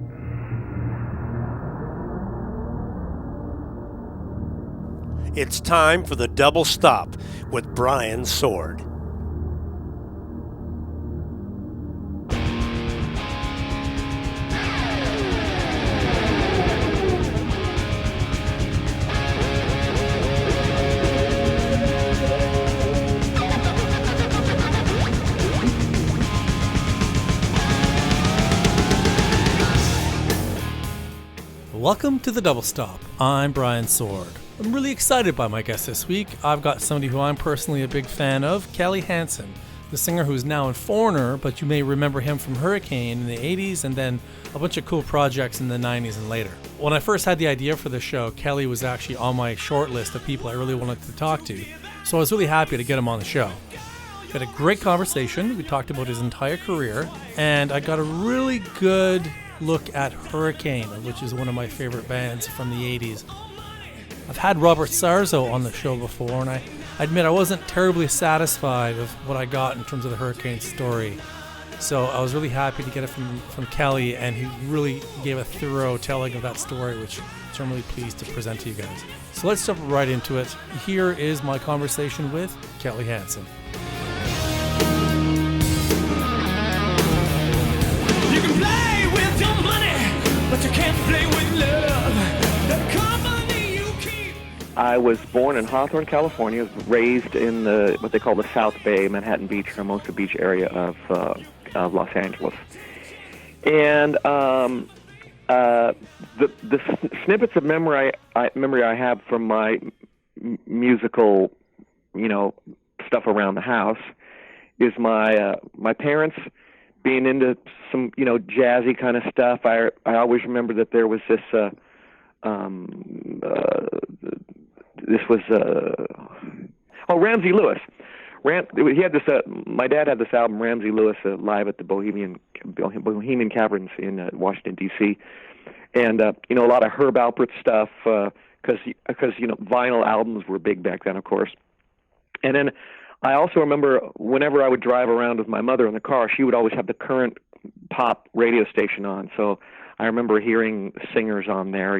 It's time for the double stop with Brian Sword. Welcome to the Double Stop. I'm Brian Sword. I'm really excited by my guest this week. I've got somebody who I'm personally a big fan of, Kelly Hansen, the singer who's now in Foreigner, but you may remember him from Hurricane in the 80s and then a bunch of cool projects in the 90s and later. When I first had the idea for the show, Kelly was actually on my short list of people I really wanted to talk to, so I was really happy to get him on the show. We had a great conversation. We talked about his entire career, and I got a really good look at Hurricane, which is one of my favorite bands from the 80s. I've had Robert Sarzo on the show before, and I admit I wasn't terribly satisfied with what I got in terms of the Hurricane story. So I was really happy to get it from Kelly, and he really gave a thorough telling of that story, which I'm really pleased to present to you guys. So let's jump right into it. Here is my conversation with Kelly Hansen. You can play with your money, but you can't play with love. The company you keep. I was born in Hawthorne, California. Was raised in what they call the South Bay, Manhattan Beach, Hermosa Beach area of Los Angeles. And the snippets of memory I have from my musical, stuff around the house is my parents being into some, jazzy kind of stuff. I always remember that there was this Ramsey Lewis. He had this. My dad had this album, Ramsey Lewis, live at the Bohemian Caverns in Washington D.C. And a lot of Herb Alpert stuff because vinyl albums were big back then, of course. And then I also remember whenever I would drive around with my mother in the car, she would always have the current pop radio station on. So I remember hearing singers on there,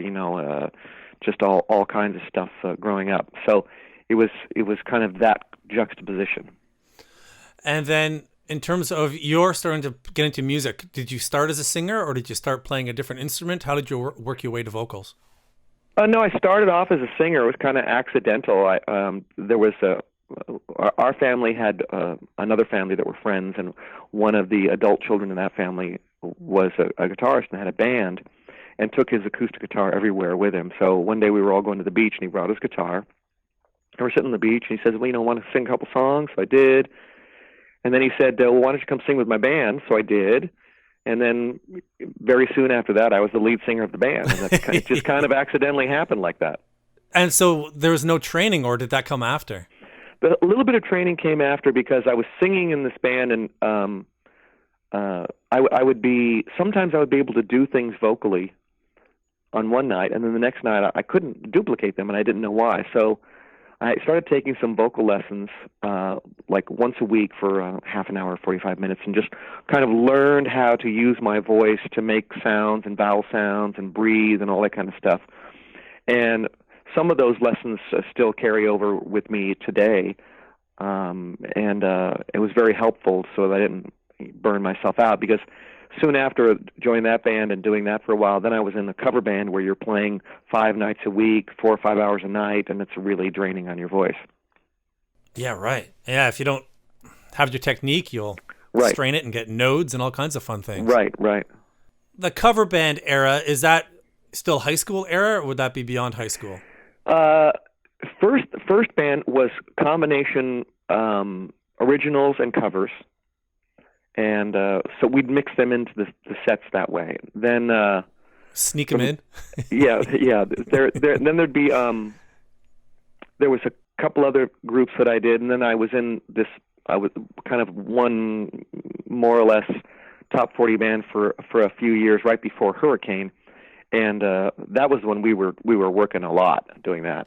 just all kinds of stuff growing up. So it was kind of that juxtaposition. And then in terms of your starting to get into music, did you start as a singer or did you start playing a different instrument? How did you work your way to vocals? No, I started off as a singer. It was kind of accidental. There was our family had another family that were friends, and one of the adult children in that family was a guitarist and had a band and took his acoustic guitar everywhere with him. So one day we were all going to the beach, and he brought his guitar. And we're sitting on the beach, and he says, well, want to sing a couple songs? So I did. And then he said, well, why don't you come sing with my band? So I did. And then very soon after that, I was the lead singer of the band. And it just kind of accidentally happened like that. And so there was no training, or did that come after? A little bit of training came after because I was singing in this band, and sometimes I would be able to do things vocally on one night, and then the next night I couldn't duplicate them, and I didn't know why. So I started taking some vocal lessons like once a week for half an hour, 45 minutes, and just kind of learned how to use my voice to make sounds and vowel sounds and breathe and all that kind of stuff. And some of those lessons still carry over with me today, and it was very helpful so that I didn't burn myself out, because soon after joining that band and doing that for a while, then I was in a cover band where you're playing 5 nights a week, 4 or 5 hours a night, and it's really draining on your voice. Yeah, right. Yeah, if you don't have your technique, you'll strain it and get nodes and all kinds of fun things. Right. The cover band era, is that still high school era, or would that be beyond high school? First band was combination originals and covers, and so we'd mix them into the sets that way. Then sneak them in. yeah. Then there'd be there was a couple other groups that I did, and then I was in this. I was kind of one more or less top 40 band for a few years right before Hurricane. And that was when we were working a lot doing that.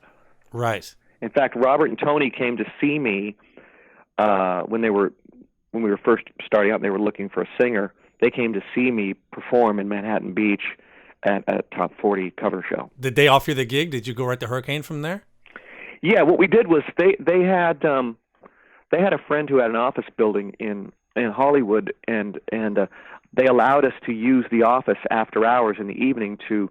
Right. In fact, Robert and Tony came to see me when we were first starting out, and they were looking for a singer. they came to see me perform in Manhattan Beach at a top 40 cover show. Did they offer you the gig? Did you go right to Hurricane from there? Yeah, what we did was they had a friend who had an office building in Hollywood, and they allowed us to use the office after hours in the evening to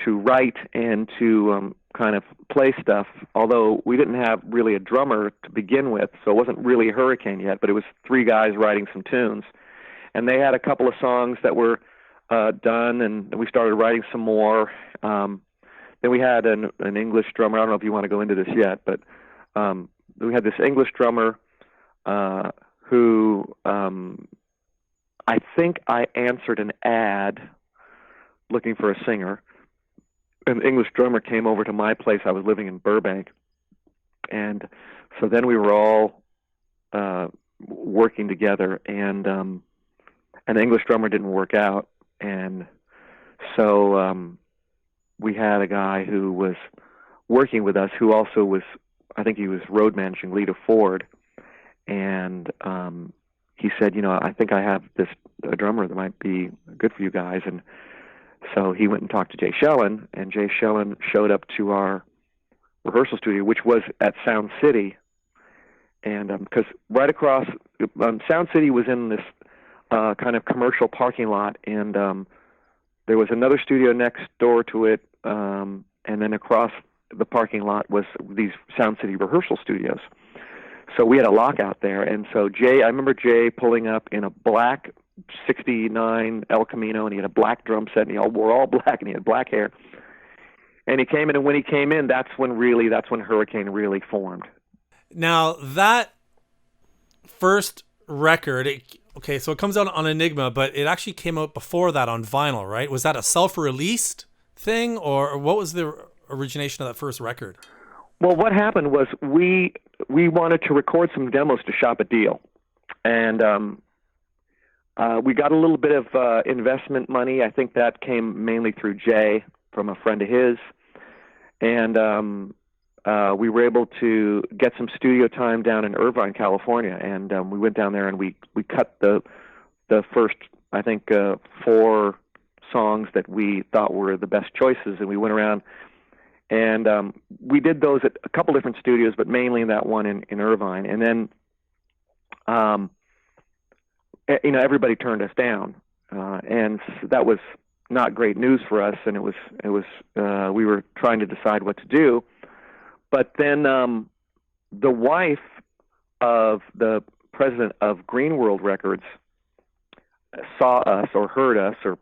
write and to kind of play stuff. Although we didn't have really a drummer to begin with, so it wasn't really Hurricane yet. But it was three guys writing some tunes, and they had a couple of songs that were done, and we started writing some more. Then we had an English drummer. I don't know if you want to go into this yet, but we had this English drummer who I think I answered an ad looking for a singer. An English drummer came over to my place. I was living in Burbank, and so then we were all working together, and an English drummer didn't work out, and so we had a guy who was working with us who also was, I think he was road managing Lita Ford, and he said, I think I have a drummer that might be good for you guys. And so he went and talked to Jay Shellen, and Jay Shellen showed up to our rehearsal studio, which was at Sound City. And because right across, Sound City was in this kind of commercial parking lot, and there was another studio next door to it, and then across the parking lot was these Sound City rehearsal studios. So we had a lockout there, and so I remember Jay pulling up in a black 69 El Camino, and he had a black drum set, and he wore all black, and he had black hair. And he came in, and when he came in, that's when Hurricane really formed. Now, that first record, so it comes out on Enigma, but it actually came out before that on vinyl, right? Was that a self-released thing, or what was the origination of that first record? Well, what happened was we wanted to record some demos to shop a deal, and we got a little bit of investment money. I think that came mainly through Jay from a friend of his, and we were able to get some studio time down in Irvine, California, and we went down there and we cut the first, I think, 4 songs that we thought were the best choices, and we went around. And we did those at a couple different studios, but mainly in that one in Irvine. And then, everybody turned us down, and that was not great news for us. And it was we were trying to decide what to do. But then the wife of the president of Green World Records saw us or heard us or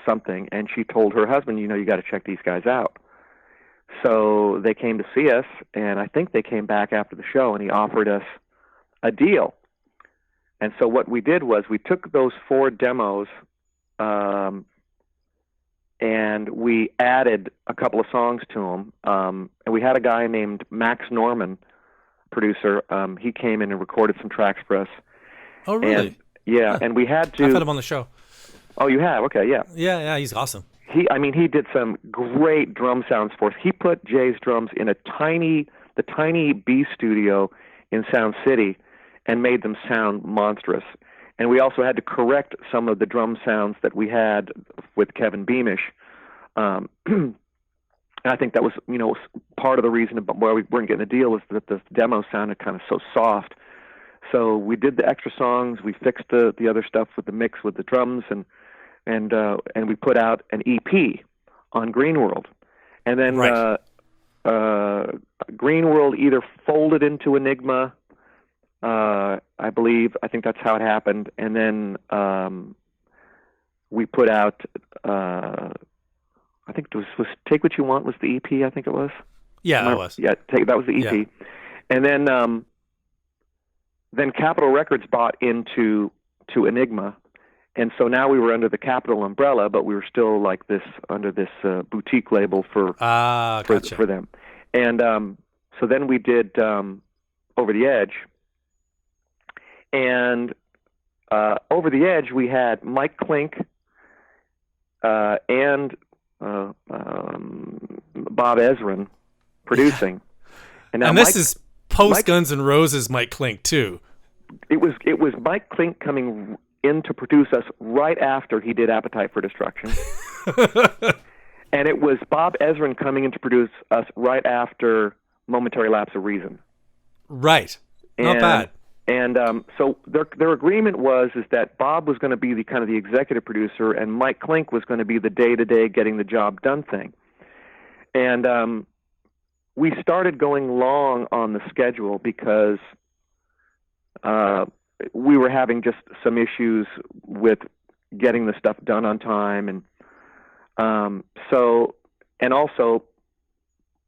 something, and she told her husband, you got to check these guys out. So they came to see us, and I think they came back after the show, and he offered us a deal. And so what we did was we took those 4 demos, and we added a couple of songs to them. And we had a guy named Max Norman, producer. He came in and recorded some tracks for us. Oh, really? And, and we had to... I've had him on the show. Oh, you have? Okay, yeah. Yeah, he's awesome. He did some great drum sounds for us. He put Jay's drums in the tiny B studio in Sound City and made them sound monstrous. And we also had to correct some of the drum sounds that we had with Kevin Beamish. And I think that was, part of the reason why we weren't getting a deal was that the demo sounded kind of so soft. So we did the extra songs, we fixed the other stuff with the mix with the drums, and we put out an EP on Green World. And then right. Green World either folded into Enigma, I think that's how it happened. And then we put out, I think it was Take What You Want was the EP, I think it was. Yeah, it was. Yeah, that was the EP. Yeah. And then Capitol Records bought into Enigma. And so now we were under the Capitol umbrella, but we were still like this under this boutique label for them. And so then we did Over the Edge. And Over the Edge, we had Mike Klink and Bob Ezrin producing. And this is post Guns N' Roses Mike Klink too. It was Mike Klink coming in to produce us right after he did Appetite for Destruction. And it was Bob Ezrin coming in to produce us right after Momentary Lapse of Reason. Right. Not bad. And so their agreement was that Bob was going to be the kind of the executive producer, and Mike Klink was going to be the day-to-day getting the job done thing. And we started going long on the schedule because we were having just some issues with getting the stuff done on time, and also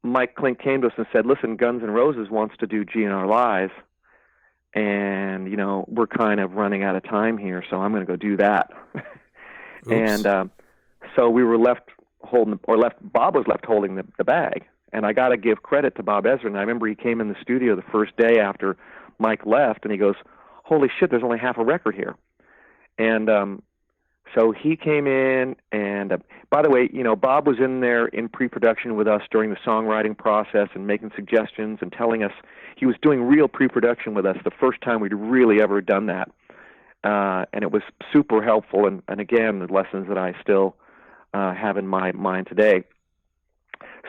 Mike Klink came to us and said, "Listen, Guns N' Roses wants to do GNR Live, and we're kind of running out of time here, so I'm going to go do that." And so we were Bob was left holding the bag. And I got to give credit to Bob Ezrin. I remember he came in the studio the first day after Mike left, and he goes, "Holy shit, there's only half a record here." And so he came in, and by the way, Bob was in there in pre-production with us during the songwriting process and making suggestions and telling us. He was doing real pre-production with us the first time we'd really ever done that. And it was super helpful, and again, the lessons that I still have in my mind today.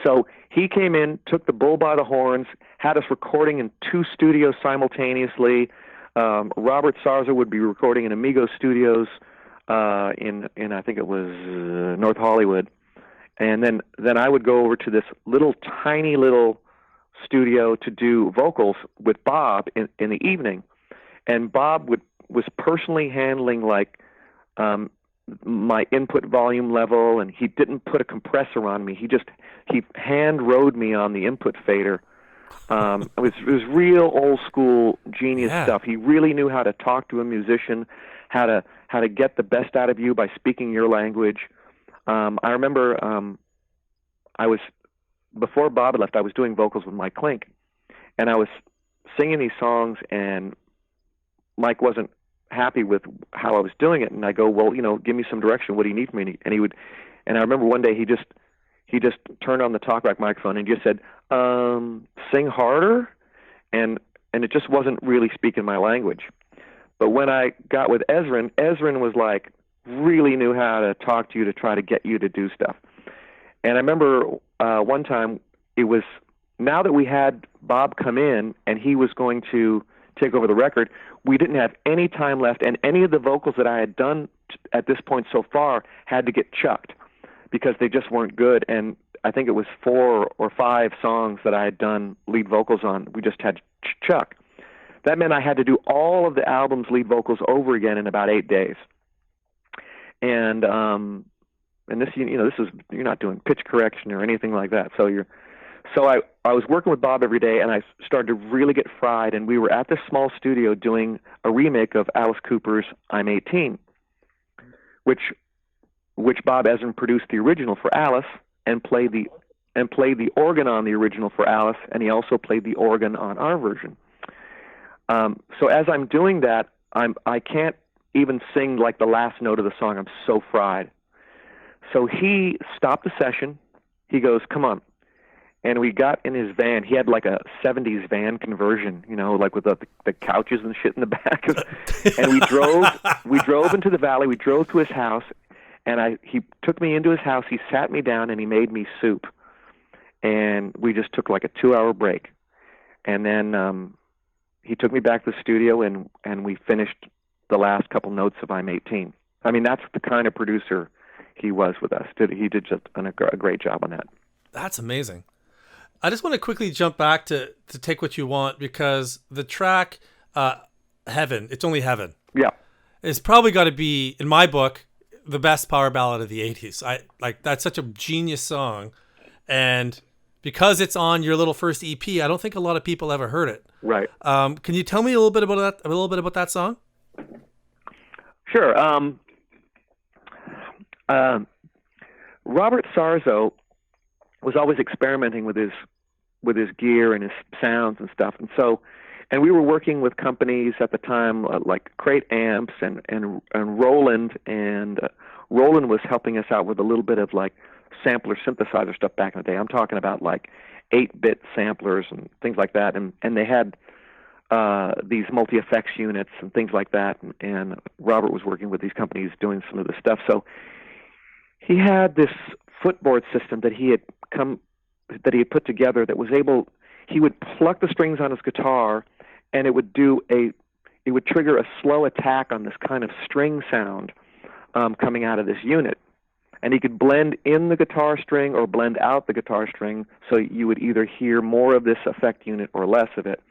So he came in, took the bull by the horns, had us recording in 2 studios simultaneously. Robert Sarzo would be recording in Amigo Studios in I think it was North Hollywood, and then I would go over to this tiny little studio to do vocals with Bob in the evening, and Bob was personally handling my input volume level, and he didn't put a compressor on me. He hand rode me on the input fader. It was real old school genius stuff. He really knew how to talk to a musician, how to get the best out of you by speaking your language. I remember before Bob had left, I was doing vocals with Mike Klink, and I was singing these songs, and Mike wasn't happy with how I was doing it, and I go, "Well, give me some direction. What do you need from me?" And I remember one day he just turned on the talkback microphone and just said, "Sing harder," and it just wasn't really speaking my language. But when I got with Ezrin was really knew how to talk to you to try to get you to do stuff. And I remember one time it was now that we had Bob come in and he was going to take over the record, we didn't have any time left, and any of the vocals that I had done at this point so far had to get chucked because they just weren't good. And I think it was 4 or 5 songs that I had done lead vocals on. We just had to chuck. That meant I had to do all of the album's lead vocals over again in about 8 days. And this, this is, you're not doing pitch correction or anything like that. So I was working with Bob every day, and I started to really get fried, and we were at this small studio doing a remake of Alice Cooper's I'm 18, which Bob Ezrin produced the original for Alice and played the organ on the original for Alice, and he also played the organ on our version. So as I'm doing that, I can't even sing the last note of the song. I'm so fried. So he stopped the session. He goes, "Come on." And we got in his van. He had a 70s van conversion, with the couches and shit in the back. And we drove into the valley. We drove to his house, and he took me into his house. He sat me down, and he made me soup. And we just took a 2-hour break. And then he took me back to the studio, and we finished the last couple notes of I'm 18. I mean, that's the kind of producer he was with us. He did just a great job on that. That's amazing. I just want to quickly jump back to Take What You Want, because the track Heaven, It's Only Heaven. Yeah. It's probably got to be, in my book, the best power ballad of the 80s. That's such a genius song. And because it's on your little first EP, I don't think a lot of people ever heard it. Right. Can you tell me a little bit about that song? Sure. Robert Sarzo was always experimenting with his gear and his sounds and stuff, and we were working with companies at the time like Crate Amps and Roland, and Roland was helping us out with a little bit of sampler synthesizer stuff back in the day. I'm talking about 8-bit samplers and things like that, and they had these multi-effects units and things like that. And Robert was working with these companies doing some of this stuff. So he had this footboard system that he had put together that was able. He would pluck the strings on his guitar, and it would trigger a slow attack on this kind of string sound coming out of this unit. And he could blend in the guitar string or blend out the guitar string, so you would either hear more of this effect unit or less of it.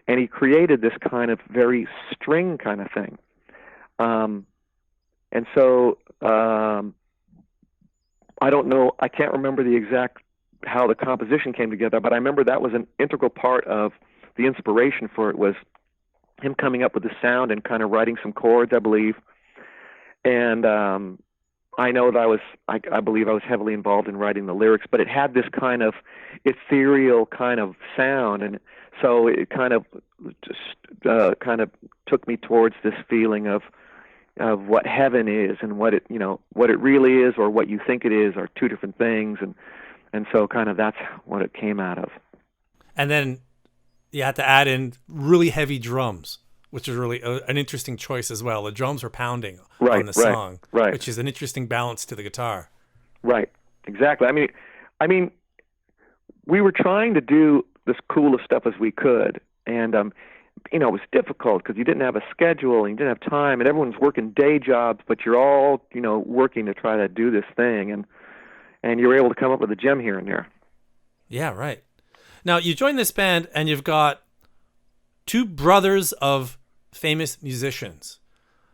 And he created this kind of very string kind of thing. And so I don't know, I can't remember the exact how the composition came together, but I remember that was an integral part of the inspiration for it, was him coming up with the sound and kind of writing some chords, I believe. And I know that I believe I was heavily involved in writing the lyrics, but it had this kind of ethereal kind of sound, and so it kind of took me towards this feeling of what heaven is and what it really is, or what you think it is, are two different things, and so kind of that's what it came out of. And then you had to add in really heavy drums, which is really an interesting choice as well. The drums were pounding on the song, which is an interesting balance to the guitar. Right, exactly. I mean, we were trying to do this coolest stuff as we could, and it was difficult because you didn't have a schedule and you didn't have time, and everyone's working day jobs, but you're all working to try to do this thing, and you're able to come up with a gem here and there. Yeah, right. Now you join this band, and you've got two brothers of famous musicians,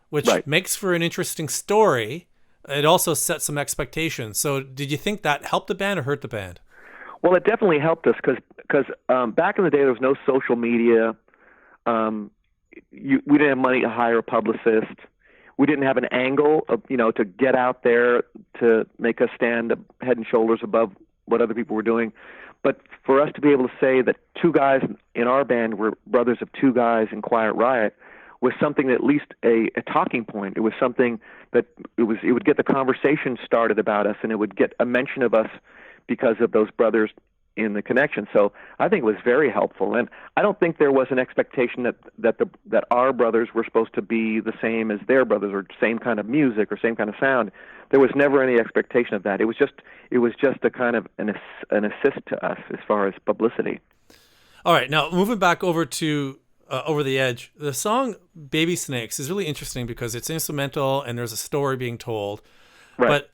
which makes for an interesting story. It also sets some expectations. So did you think that helped the band or hurt the band? Well, it definitely helped us because back in the day there was no social media. We didn't have money to hire a publicist. We didn't have an angle of, to get out there to make us stand head and shoulders above what other people were doing. But for us to be able to say that two guys in our band were brothers of two guys in Quiet Riot was something, at least a talking point. It was something that it would get the conversation started about us, and it would get a mention of us because of those brothers in the connection. So I think it was very helpful, and I don't think there was an expectation that our brothers were supposed to be the same as their brothers, or same kind of music or same kind of sound. There was never any expectation of that. It was just a kind of an assist to us as far as publicity. All right, now moving back over to Over the Edge, the song Baby Snakes is really interesting because it's instrumental and there's a story being told. Right. But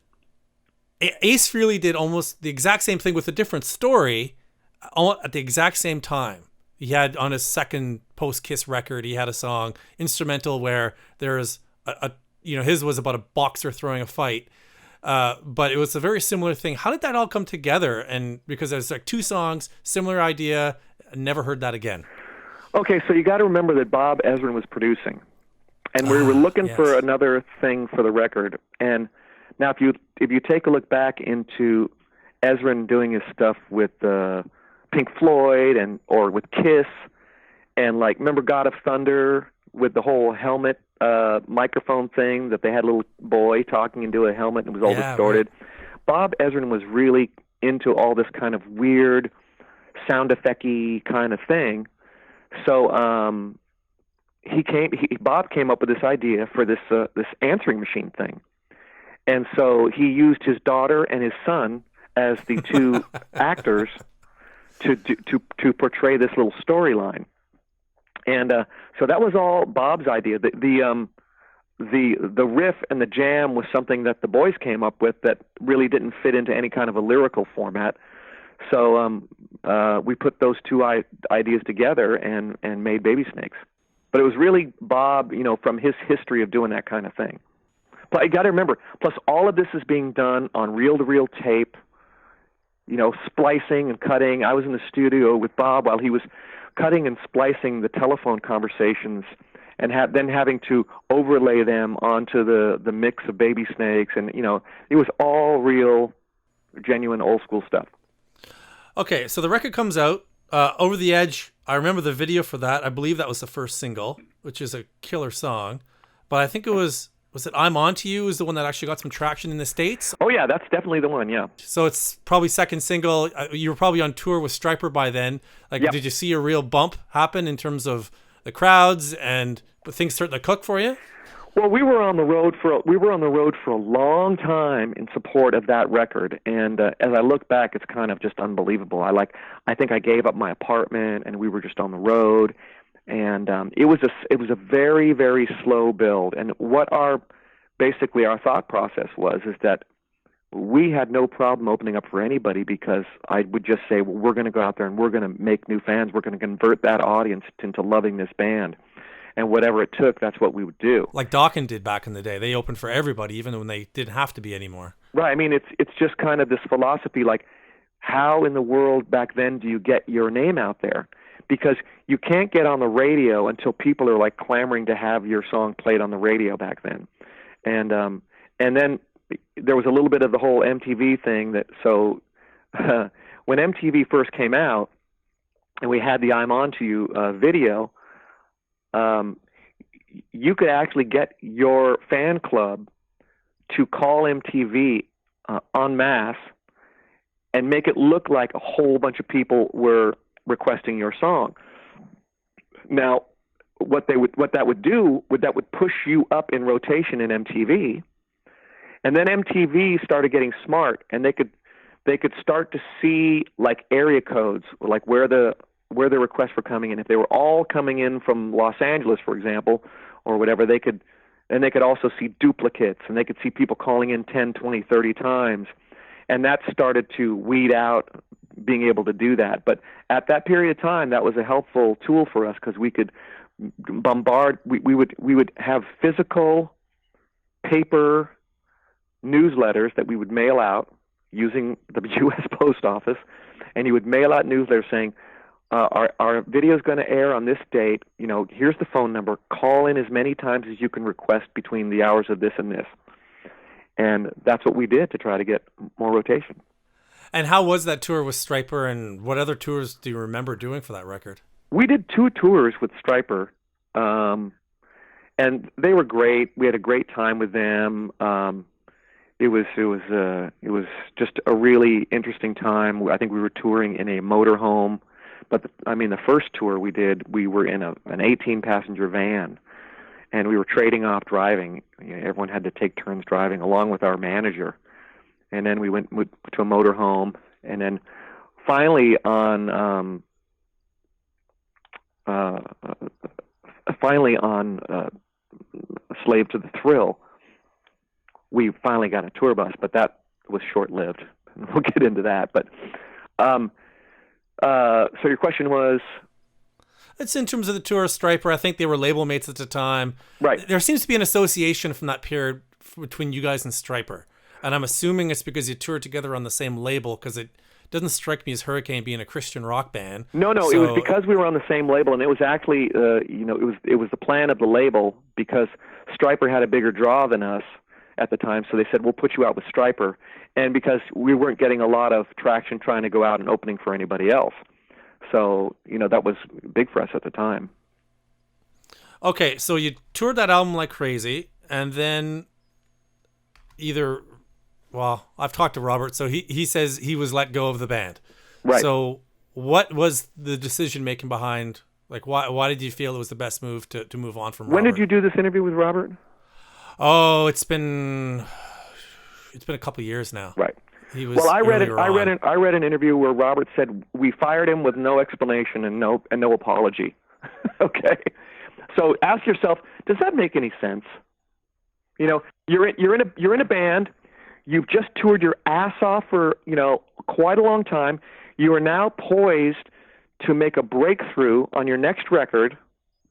Ace Frehley did almost the exact same thing with a different story at the exact same time. He had on his second post-Kiss record, he had a song instrumental where there's his was about a boxer throwing a fight. But it was a very similar thing. How did that all come together? And because there's like two songs, similar idea, never heard that again. Okay, so you got to remember that Bob Ezrin was producing, and we were looking for another thing for the record. And now, if you take a look back into Ezrin doing his stuff with Pink Floyd or with Kiss, and remember God of Thunder with the whole helmet microphone thing that they had a little boy talking into a helmet and it was all distorted. Right. Bob Ezrin was really into all this kind of weird sound effect-y kind of thing. So Bob came up with this idea for this answering machine thing. And so he used his daughter and his son as the two actors to portray this little storyline. And so that was all Bob's idea. The riff and the jam was something that the boys came up with that really didn't fit into any kind of a lyrical format. So we put those two ideas together and made Baby Snakes. But it was really Bob, from his history of doing that kind of thing. But you got to remember, plus all of this is being done on reel-to-reel tape, splicing and cutting. I was in the studio with Bob while he was cutting and splicing the telephone conversations and then having to overlay them onto the mix of Baby Snakes. And, it was all real, genuine, old-school stuff. Okay, so the record comes out, Over the Edge. I remember the video for that. I believe that was the first single, which is a killer song. But I think it was it I'm On To You is the one that actually got some traction in the States? Oh, yeah, that's definitely the one, yeah. So it's probably second single. You were probably on tour with Stryper by then. Yep. Did you see a real bump happen in terms of the crowds and things starting to cook for you? Well, we were on the road for a long time in support of that record, and as I look back, it's kind of just unbelievable. I think I gave up my apartment, and we were just on the road, and it was a very, very slow build. And what basically our thought process is that we had no problem opening up for anybody, because I would just say, well, we're going to go out there and we're going to make new fans. We're going to convert that audience into loving this band. And whatever it took, that's what we would do. Like Dawkins did back in the day. They opened for everybody, even when they didn't have to be anymore. Right. I mean, it's just kind of this philosophy, like, how in the world back then do you get your name out there? Because you can't get on the radio until people are like clamoring to have your song played on the radio back then. And then there was a little bit of the whole MTV thing when MTV first came out and we had the I'm On To You video, you could actually get your fan club to call MTV en masse and make it look like a whole bunch of people were requesting your song. Now, what that would push you up in rotation in MTV, and then MTV started getting smart, and they could start to see like area codes, like where the requests were coming in. If they were all coming in from Los Angeles, for example, or whatever, they could also see duplicates, and they could see people calling in 10, 20, 30 times. And that started to weed out being able to do that. But at that period of time, that was a helpful tool for us, because we could bombard, we would have physical paper newsletters that we would mail out using the U.S. Post Office, and you would mail out newsletters saying, our video is going to air on this date. Here's the phone number. Call in as many times as you can request between the hours of this and this. And that's what we did to try to get more rotation. And how was that tour with Stryper, and what other tours do you remember doing for that record? We did 2 tours with Stryper, and they were great. We had a great time with them. It was just a really interesting time. I think we were touring in a motorhome. But the first tour we did, we were in an 18-passenger van, and we were trading off driving. Everyone had to take turns driving, along with our manager. And then we went to a motorhome, and then finally on Slave to the Thrill, we finally got a tour bus, but that was short-lived. We'll get into that, but. So your question was? It's in terms of the tour of Stryper. I think they were label mates at the time. Right. There seems to be an association from that period between you guys and Stryper. And I'm assuming it's because you toured together on the same label, because it doesn't strike me as Hurricane being a Christian rock band. No, it was because we were on the same label, and it was actually, it was the plan of the label, because Stryper had a bigger draw than us at the time, so they said, we'll put you out with Stryper. And because we weren't getting a lot of traction trying to go out and opening for anybody else. So, that was big for us at the time. Okay, so you toured that album like crazy, and then I've talked to Robert, so he says he was let go of the band. Right. So what was the decision-making behind, like, why did you feel it was the best move to move on from Robert? When did you do this interview with Robert? Oh, it's been a couple of years now. Right. He was. Well, I read an interview where Robert said we fired him with no explanation and no apology. Okay. So ask yourself, does that make any sense? You're in a band. You've just toured your ass off for quite a long time. You are now poised to make a breakthrough on your next record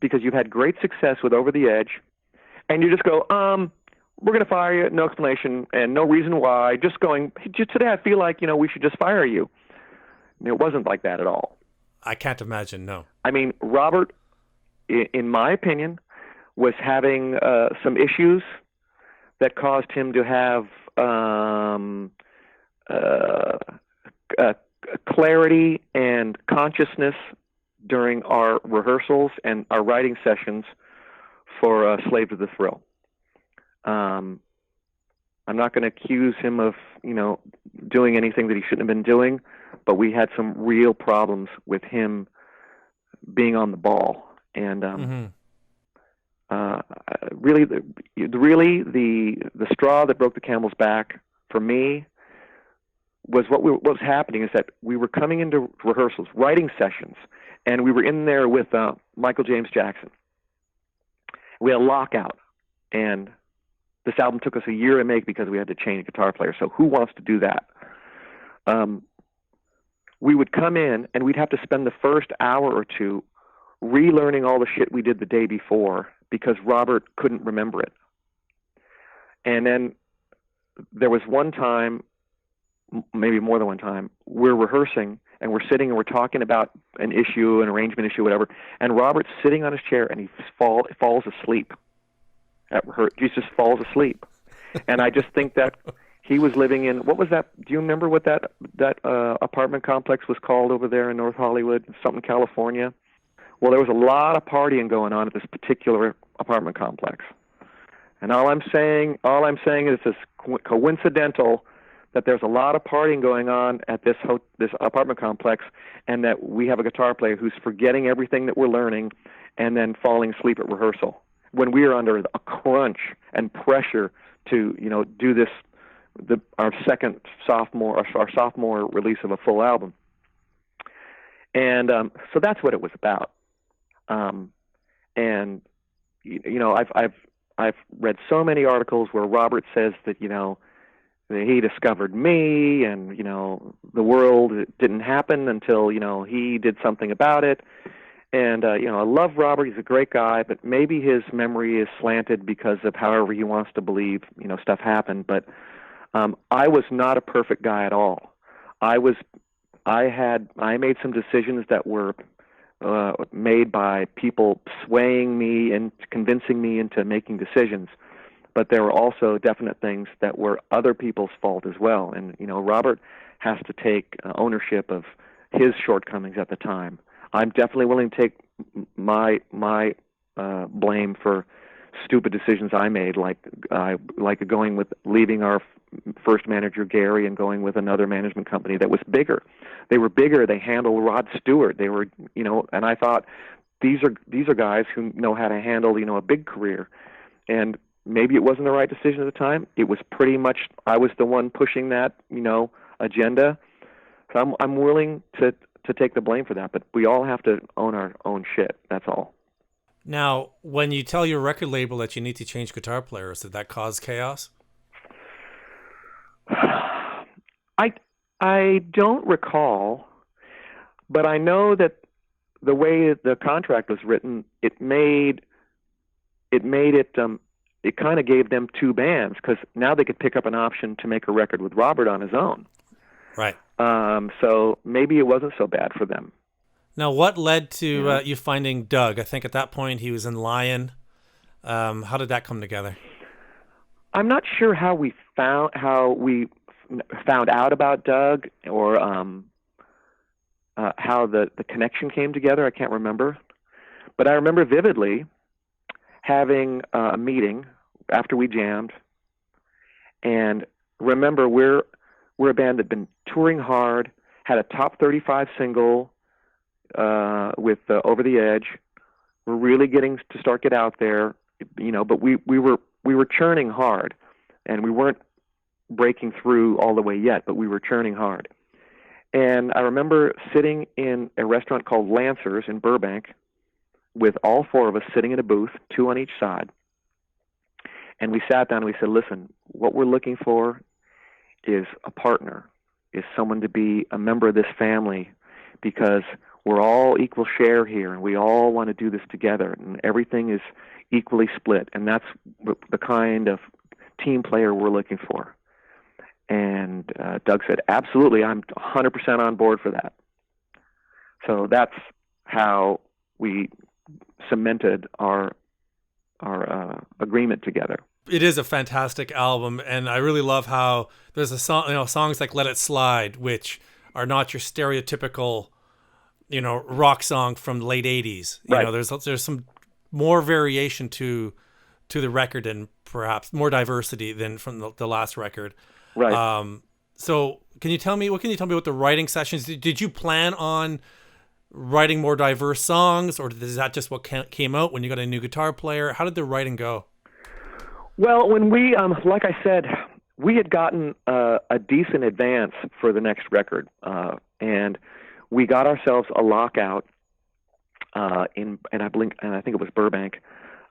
because you've had great success with Over the Edge, and you just go, we're going to fire you, no explanation and no reason why. Just today I feel like, we should just fire you. And it wasn't like that at all. I can't imagine, no. I mean, Robert, in my opinion, was having some issues that caused him to have clarity and consciousness during our rehearsals and our writing sessions for Slave to the Thrill. I'm not going to accuse him of, doing anything that he shouldn't have been doing, but we had some real problems with him being on the ball. And Mm-hmm. really, the straw that broke the camel's back for me was what was happening is that we were coming into rehearsals, writing sessions, and we were in there with Michael James Jackson. We had a lockout, and this album took us a year to make because we had to change guitar player. So who wants to do that? We would come in, and we'd have to spend the first hour or two relearning all the shit we did the day before because Robert couldn't remember it. And then there was one time, maybe more than one time, we're rehearsing and we're sitting and we're talking about an issue, an arrangement issue, whatever, and Robert's sitting on his chair and he falls asleep. He just falls asleep. And I just think that he was living in, what was that? Do you remember what that apartment complex was called over there in North Hollywood, something California? Well, there was a lot of partying going on at this particular apartment complex. And all I'm saying is it's coincidental that there's a lot of partying going on at this apartment complex, and that we have a guitar player who's forgetting everything that we're learning and then falling asleep at rehearsal when we are under a crunch and pressure to, do this, our sophomore release of a full album. And so that's what it was about. And I've read so many articles where Robert says that that he discovered me, and the world didn't happen until he did something about it. And I love Robert; he's a great guy, but maybe his memory is slanted because of however he wants to believe stuff happened. But I was not a perfect guy at all. I made some decisions that were made by people swaying me and convincing me into making decisions. But there were also definite things that were other people's fault as well. And, Robert has to take ownership of his shortcomings at the time. I'm definitely willing to take my blame for stupid decisions I made, like going with leaving our first manager, Gary, and going with another management company that was bigger. They were bigger. They handled Rod Stewart. They were, and I thought these are guys who know how to handle, a big career. And maybe it wasn't the right decision at the time. It was pretty much, I was the one pushing that, agenda. So I'm willing to take the blame for that, but we all have to own our own shit. That's all. Now, when you tell your record label that you need to change guitar players, did that cause chaos? I don't recall, but I know that the way the contract was written, it kind of gave them two bands, because now they could pick up an option to make a record with Robert on his own. Right. So maybe it wasn't so bad for them. Now, what led to you finding Doug? I think at that point he was in Lion. How did that come together? I'm not sure how we found out about Doug, or how the connection came together. I can't remember, but I remember vividly having a meeting after we jammed, and remember we're a band that had been touring hard, had a top 35 single with Over the Edge. We're really getting out there, but we were churning hard, and we weren't breaking through all the way yet, but we were churning hard. And I remember sitting in a restaurant called Lancers in Burbank with all four of us sitting in a booth, two on each side. And we sat down and we said, listen, what we're looking for is a partner, is someone to be a member of this family, because we're all equal share here and we all want to do this together, and everything is equally split. And that's the kind of team player we're looking for. And Doug said, absolutely, I'm 100% on board for that. So that's how we cemented our agreement together. It is a fantastic album, and I really love how there's a song, songs like "Let It Slide," which are not your stereotypical, rock song from the late '80s. Right. There's some more variation to the record, and perhaps more diversity than from the last record. Right. So what can you tell me about the writing sessions? Did you plan on writing more diverse songs, or is that just what came out when you got a new guitar player? How did the writing go? Well, when we, like I said, we had gotten a decent advance for the next record, and we got ourselves a lockout I think it was Burbank,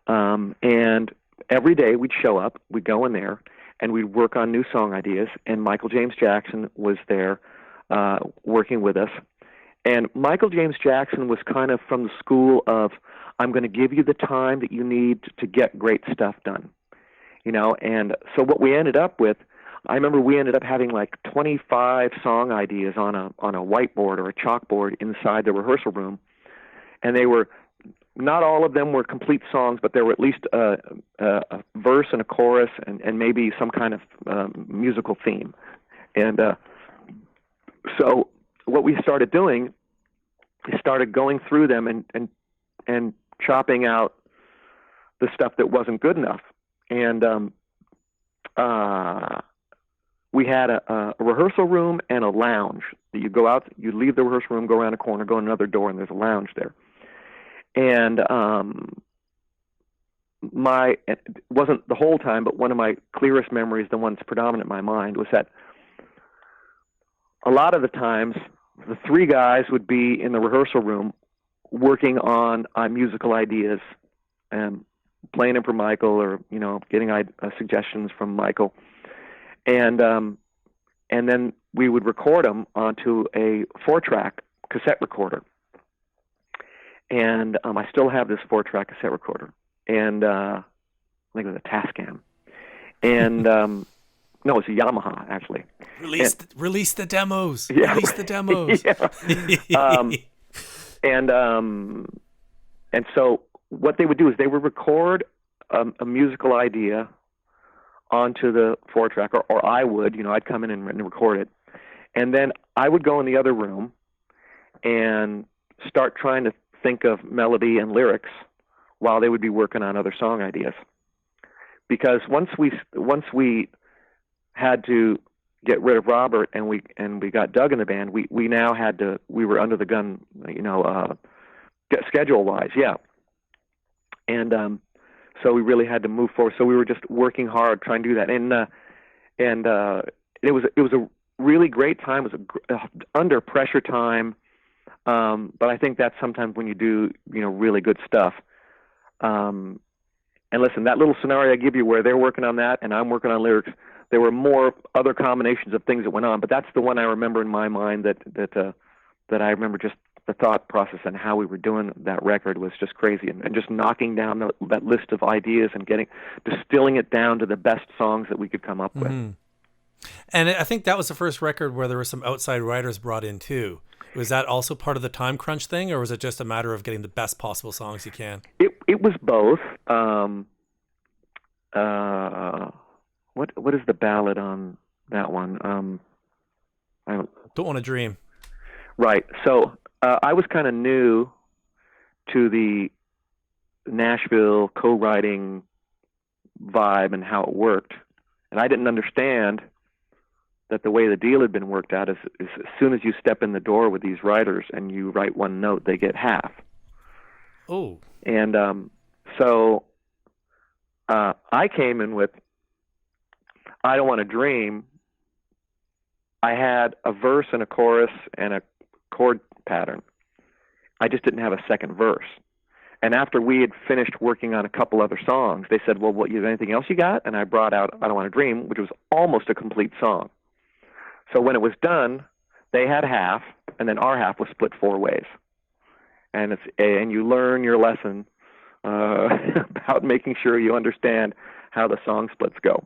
and every day we'd show up, we'd go in there, and we'd work on new song ideas. And Michael James Jackson was there working with us. And Michael James Jackson was kind of from the school of, I'm going to give you the time that you need to get great stuff done. And so what we ended up with, I remember we ended up having like 25 song ideas on a whiteboard or a chalkboard inside the rehearsal room. And they were, not all of them were complete songs, but there were at least a verse and a chorus and maybe some kind of musical theme. And so what we started doing is started going through them and chopping out the stuff that wasn't good enough. And we had a rehearsal room and a lounge. You go out, you leave the rehearsal room, go around a corner, go in another door, and there's a lounge there. And it wasn't the whole time, but one of my clearest memories, the one that's predominant in my mind, was that a lot of the times the three guys would be in the rehearsal room working on musical ideas and playing them for Michael, or getting suggestions from Michael, and then we would record them onto a 4-track cassette recorder. And I still have this 4-track cassette recorder, and I think it was a Tascam, and no, it's a Yamaha actually. Release the demos. Yeah, release the demos. Yeah. And so what they would do is they would record a musical idea onto the 4-track, or I would, I'd come in and record it, and then I would go in the other room and start trying to think of melody and lyrics while they would be working on other song ideas. Because once we had to get rid of Robert and we got Doug in the band, we were under the gun, schedule wise, yeah. And so we really had to move forward. So we were just working hard trying to do that. And it was a really great time. It was under pressure time. But I think that's sometimes when you do, really good stuff. And listen, that little scenario I give you where they're working on that and I'm working on lyrics, there were more other combinations of things that went on, but that's the one I remember in my mind that I remember just the thought process and how we were doing that record was just crazy, and just knocking down that list of ideas and distilling it down to the best songs that we could come up with. Mm-hmm. And I think that was the first record where there were some outside writers brought in too. Was that also part of the time crunch thing, or was it just a matter of getting the best possible songs you can? It was both. What is the ballad on that one? I Don't Want to Dream. Right. So I was kind of new to the Nashville co-writing vibe and how it worked, and I didn't understand that the way the deal had been worked out is as soon as you step in the door with these writers and you write one note, they get half. Oh. And so I came in with I Don't Want to Dream. I had a verse and a chorus and a chord pattern. I just didn't have a second verse. And after we had finished working on a couple other songs, they said, well, what, you have anything else you got? And I brought out I Don't Want to Dream, which was almost a complete song. So when it was done, they had half, and then our half was split 4 ways. And you learn your lesson about making sure you understand how the song splits go.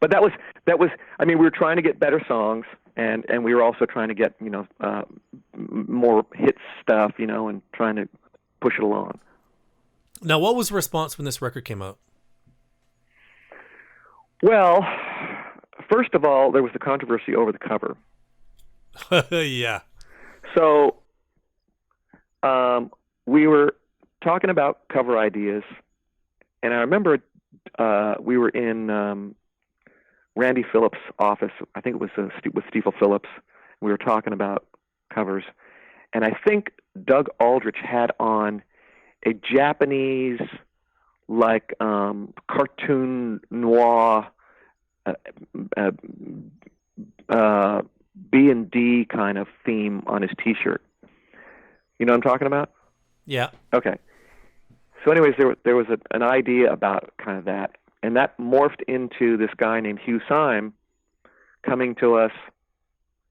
But that was. I mean, we were trying to get better songs, and we were also trying to get more hit stuff, and trying to push it along. Now, what was the response when this record came out? Well, first of all, there was the controversy over the cover. Yeah. So we were talking about cover ideas, and I remember we were in Randy Phillips' office. I think it was with Steeple Phillips. We were talking about covers, and I think Doug Aldrich had on a Japanese, like, cartoon noir, B&D kind of theme on his T-shirt. You know what I'm talking about? Yeah. Okay. So anyways, there was an idea about kind of that, and that morphed into this guy named Hugh Syme coming to us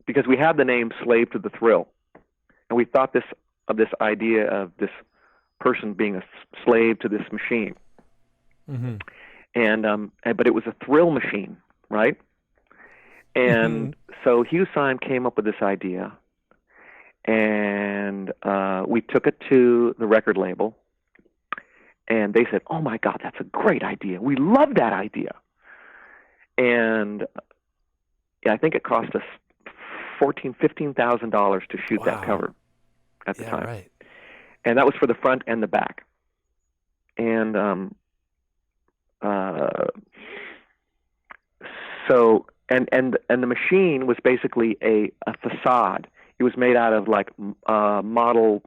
because we had the name Slave to the Thrill, and we thought of this idea of this person being a slave to this machine. Mm-hmm. And but it was a thrill machine, right? And so Hugh Syme came up with this idea, and we took it to the record label, and they said, "Oh my God, that's a great idea. We love that idea." And I think it cost us $15,000 to shoot that cover at the time. Right. And that was for the front and the back. And so the machine was basically a facade. It was made out of like model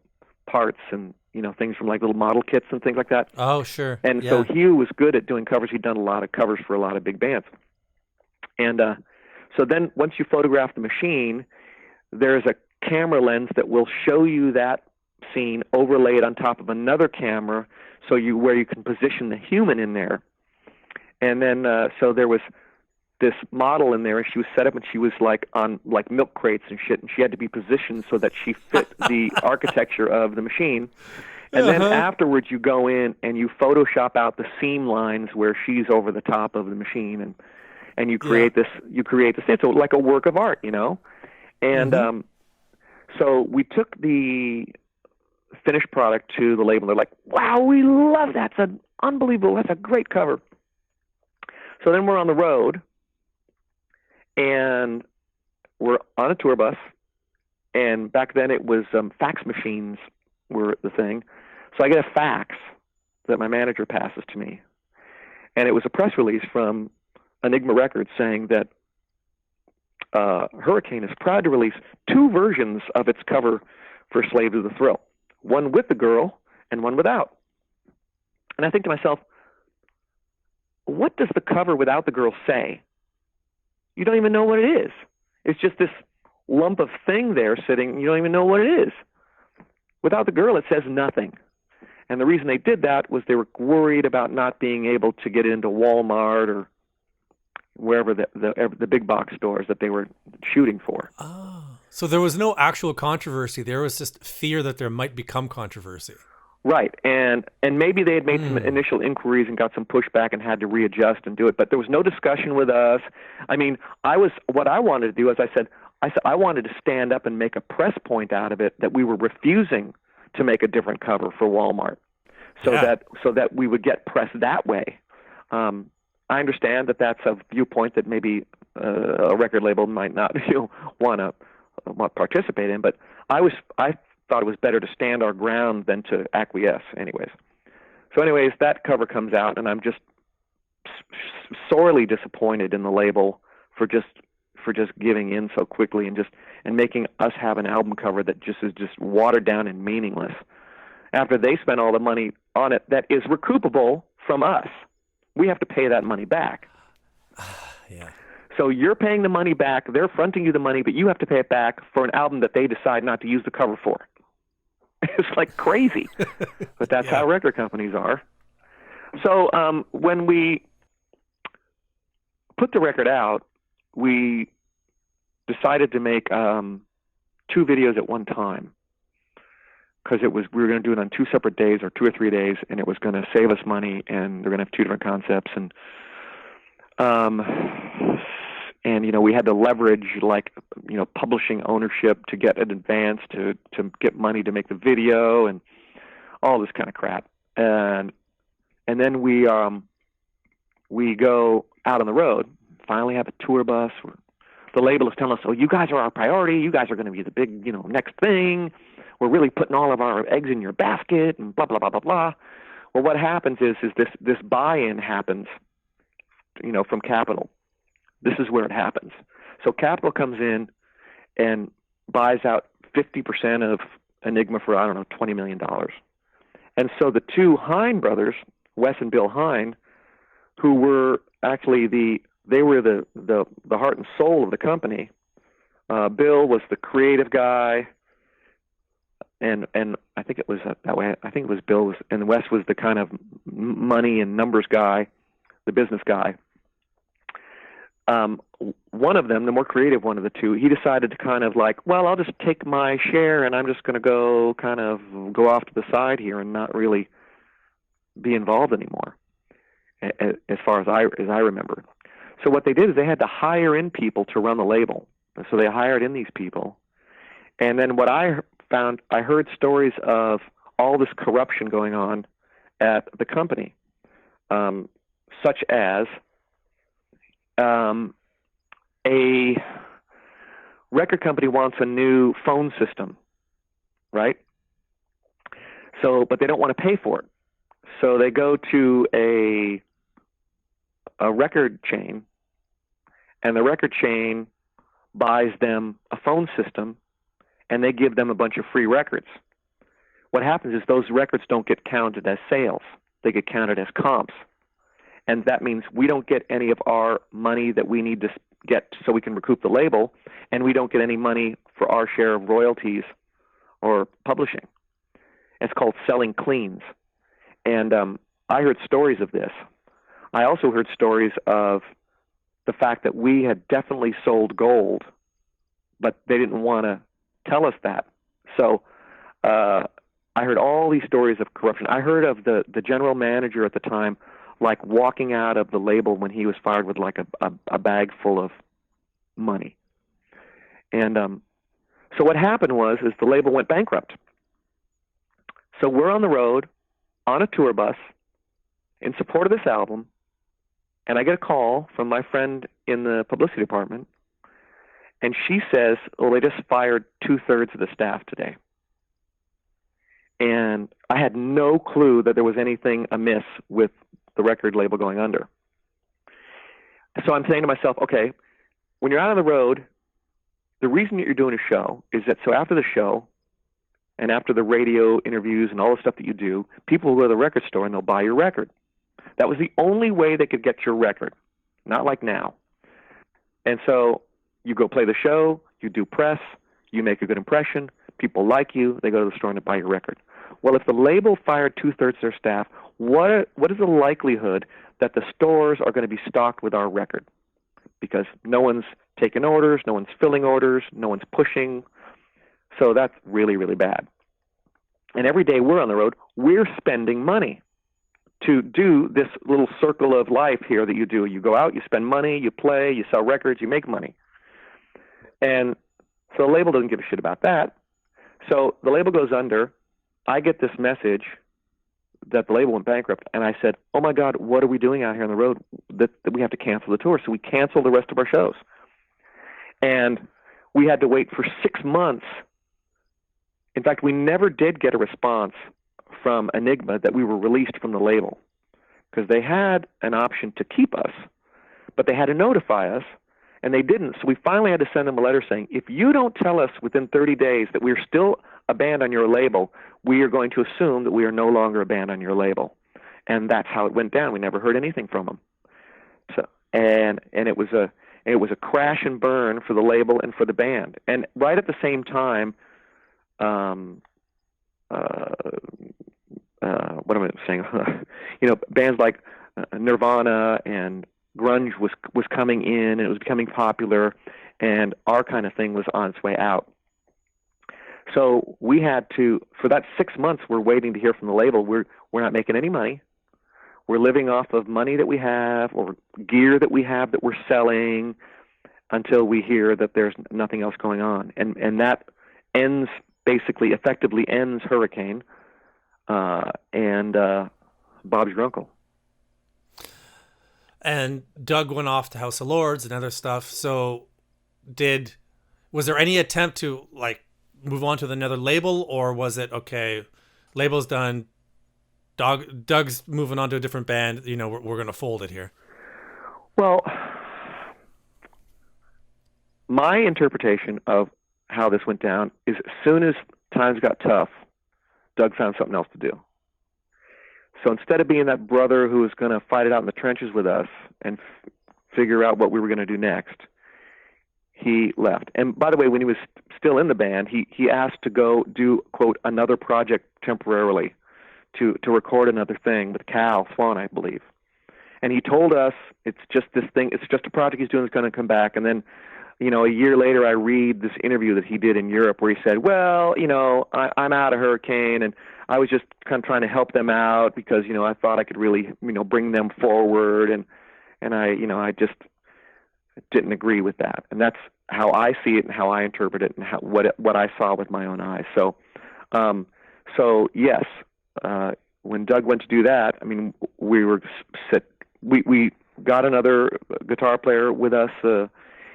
parts and things from like little model kits and things like that. Oh, sure. And so Hugh was good at doing covers. He'd done a lot of covers for a lot of big bands. And so then once you photograph the machine, there's a camera lens that will show you that scene overlaid on top of another camera, where you can position the human in there. And then so there was this model in there, and she was set up, and she was like on like milk crates and shit, and she had to be positioned so that she fit the architecture of the machine. And then afterwards, you go in and you Photoshop out the seam lines where she's over the top of the machine, and you create this. You create this. It's like a work of art, And so we took the finished product to the label. They're like, "Wow, we love that. That's unbelievable. That's a great cover." So then we're on the road, and we're on a tour bus. And back then it was fax machines were the thing. So I get a fax that my manager passes to me, and it was a press release from Enigma Records saying that Hurricane is proud to release 2 versions of its cover for Slave to the Thrill, one with the girl and one without. And I think to myself, what does the cover without the girl say? You don't even know what it is. It's just this lump of thing there sitting. You don't even know what it is. Without the girl, it says nothing. And the reason they did that was they were worried about not being able to get into Walmart or wherever the big box stores that they were shooting for. Oh, so there was no actual controversy. There was just fear that there might become controversy. Right, and maybe they had made some initial inquiries and got some pushback and had to readjust and do it, but there was no discussion with us. I mean, what I wanted to do is I said I wanted to stand up and make a press point out of it that we were refusing to make a different cover for Walmart, so that we would get press that way. I understand that that's a viewpoint that maybe a record label might not want to participate in, but I thought it was better to stand our ground than to acquiesce. So that cover comes out, and I'm just sorely disappointed in the label for just giving in so quickly and making us have an album cover that is just watered down and meaningless after they spent all the money on it that is recoupable from us. We have to pay that money back. Yeah. So you're paying the money back, they're fronting you the money, but you have to pay it back for an album that they decide not to use the cover for. It's like crazy. But that's how record companies are. So when we put the record out, we decided to make 2 videos at one time, because we were going to do it on 2 separate days or 2 or 3 days, and it was going to save us money, and they're going to have 2 different concepts, and we had to leverage publishing ownership to get an advance to get money to make the video and all this kind of crap, and then we go out on the road. Finally have a tour bus. The label is telling us, "Oh, you guys are our priority. You guys are going to be the big, next thing. We're really putting all of our eggs in your basket," and blah blah blah blah blah. Well, what happens is this buy-in happens, from Capitol. This is where it happens. So Capitol comes in and buys out 50% of Enigma for, I don't know, $20 million. And so the two Hine brothers, Wes and Bill Hine, who were actually the heart and soul of the company. Bill was the creative guy, and I think it was that way. I think it was Bill, and Wes was the kind of money and numbers guy, the business guy. One of them, the more creative one of the two, he decided to kind of like, well, I'll just take my share and I'm just going to go off to the side here and not really be involved anymore, as far as I remember. So what they did is they had to hire in people to run the label. So they hired in these people. And then what I found, I heard stories of all this corruption going on at the company, such as a record company wants a new phone system, right? So, but they don't want to pay for it. So they go to a record chain, and the record chain buys them a phone system, and they give them a bunch of free records. What happens is those records don't get counted as sales. They get counted as comps. And that means we don't get any of our money that we need to get so we can recoup the label, and we don't get any money for our share of royalties or publishing. It's called selling cleans. And I heard stories of this. I also heard stories of the fact that we had definitely sold gold, but they didn't want to tell us that. So I heard all these stories of corruption. I heard of the general manager at the time like walking out of the label when he was fired with like a bag full of money. And so what happened is the label went bankrupt. So we're on the road on a tour bus in support of this album, and I get a call from my friend in the publicity department, and she says, well, they just fired 2/3 of the staff today. And I had no clue that there was anything amiss with the record label going under. So I'm saying to myself, okay, when you're out on the road, the reason that you're doing a show is that so after the show and after the radio interviews and all the stuff that you do, people will go to the record store and they'll buy your record. That was the only way they could get your record, not like now. And so you go play the show, you do press, you make a good impression, people like you, they go to the store and buy your record. Well, if the label fired 2/3 of their staff, what is the likelihood that the stores are going to be stocked with our record? Because no one's taking orders, no one's filling orders, no one's pushing. So that's really, really bad. And every day we're on the road, we're spending money to do this little circle of life here that you do. You go out, you spend money, you play, you sell records, you make money. And so the label doesn't give a shit about that. So the label goes under. I get this message that the label went bankrupt, and I said, oh my God, what are we doing out here on the road that we have to cancel the tour? So we canceled the rest of our shows. And we had to wait for 6 months. In fact, we never did get a response from Enigma that we were released from the label, because they had an option to keep us, but they had to notify us, and they didn't. So we finally had to send them a letter saying, if you don't tell us within 30 days that we're still a band on your label, we are going to assume that we are no longer a band on your label. And that's how it went down. We never heard anything from them. So and it was a crash and burn for the label and for the band. And right at the same time, what am I saying? Bands like Nirvana and grunge was coming in, and it was becoming popular, and our kind of thing was on its way out. So we had to, for that 6 months, we're waiting to hear from the label. We're not making any money. We're living off of money that we have or gear that we have that we're selling until we hear that there's nothing else going on. And that effectively ends Hurricane and Bob's Your Uncle. And Doug went off to House of Lords and other stuff. So was there any attempt to move on to another label, or was it, okay, label's done, Doug's moving on to a different band, we're going to fold it here? Well, my interpretation of how this went down is as soon as times got tough, Doug found something else to do. So instead of being that brother who was going to fight it out in the trenches with us and figure out what we were going to do next, he left. And by the way, when he was still in the band, he asked to go do, quote, another project temporarily to record another thing with Cal Swan, I believe. And he told us it's just this thing, it's just a project he's doing that's going to come back. And then, a year later, I read this interview that he did in Europe where he said, well, I'm out of Hurricane, and I was just kind of trying to help them out because, I thought I could really, bring them forward. And I just didn't agree with that. And that's how I see it and how I interpret it and what I saw with my own eyes. So yes, when Doug went to do that, I mean, we were set. We got another guitar player with us,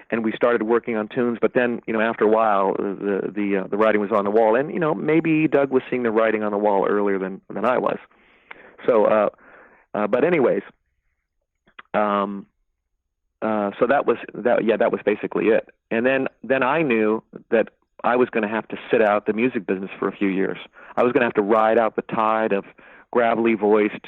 and we started working on tunes. But then, after a while, the writing was on the wall, and maybe Doug was seeing the writing on the wall earlier than I was. So, but anyways, so that was that. Yeah, that was basically it. And then I knew that I was going to have to sit out the music business for a few years. I was going to have to ride out the tide of gravelly voiced,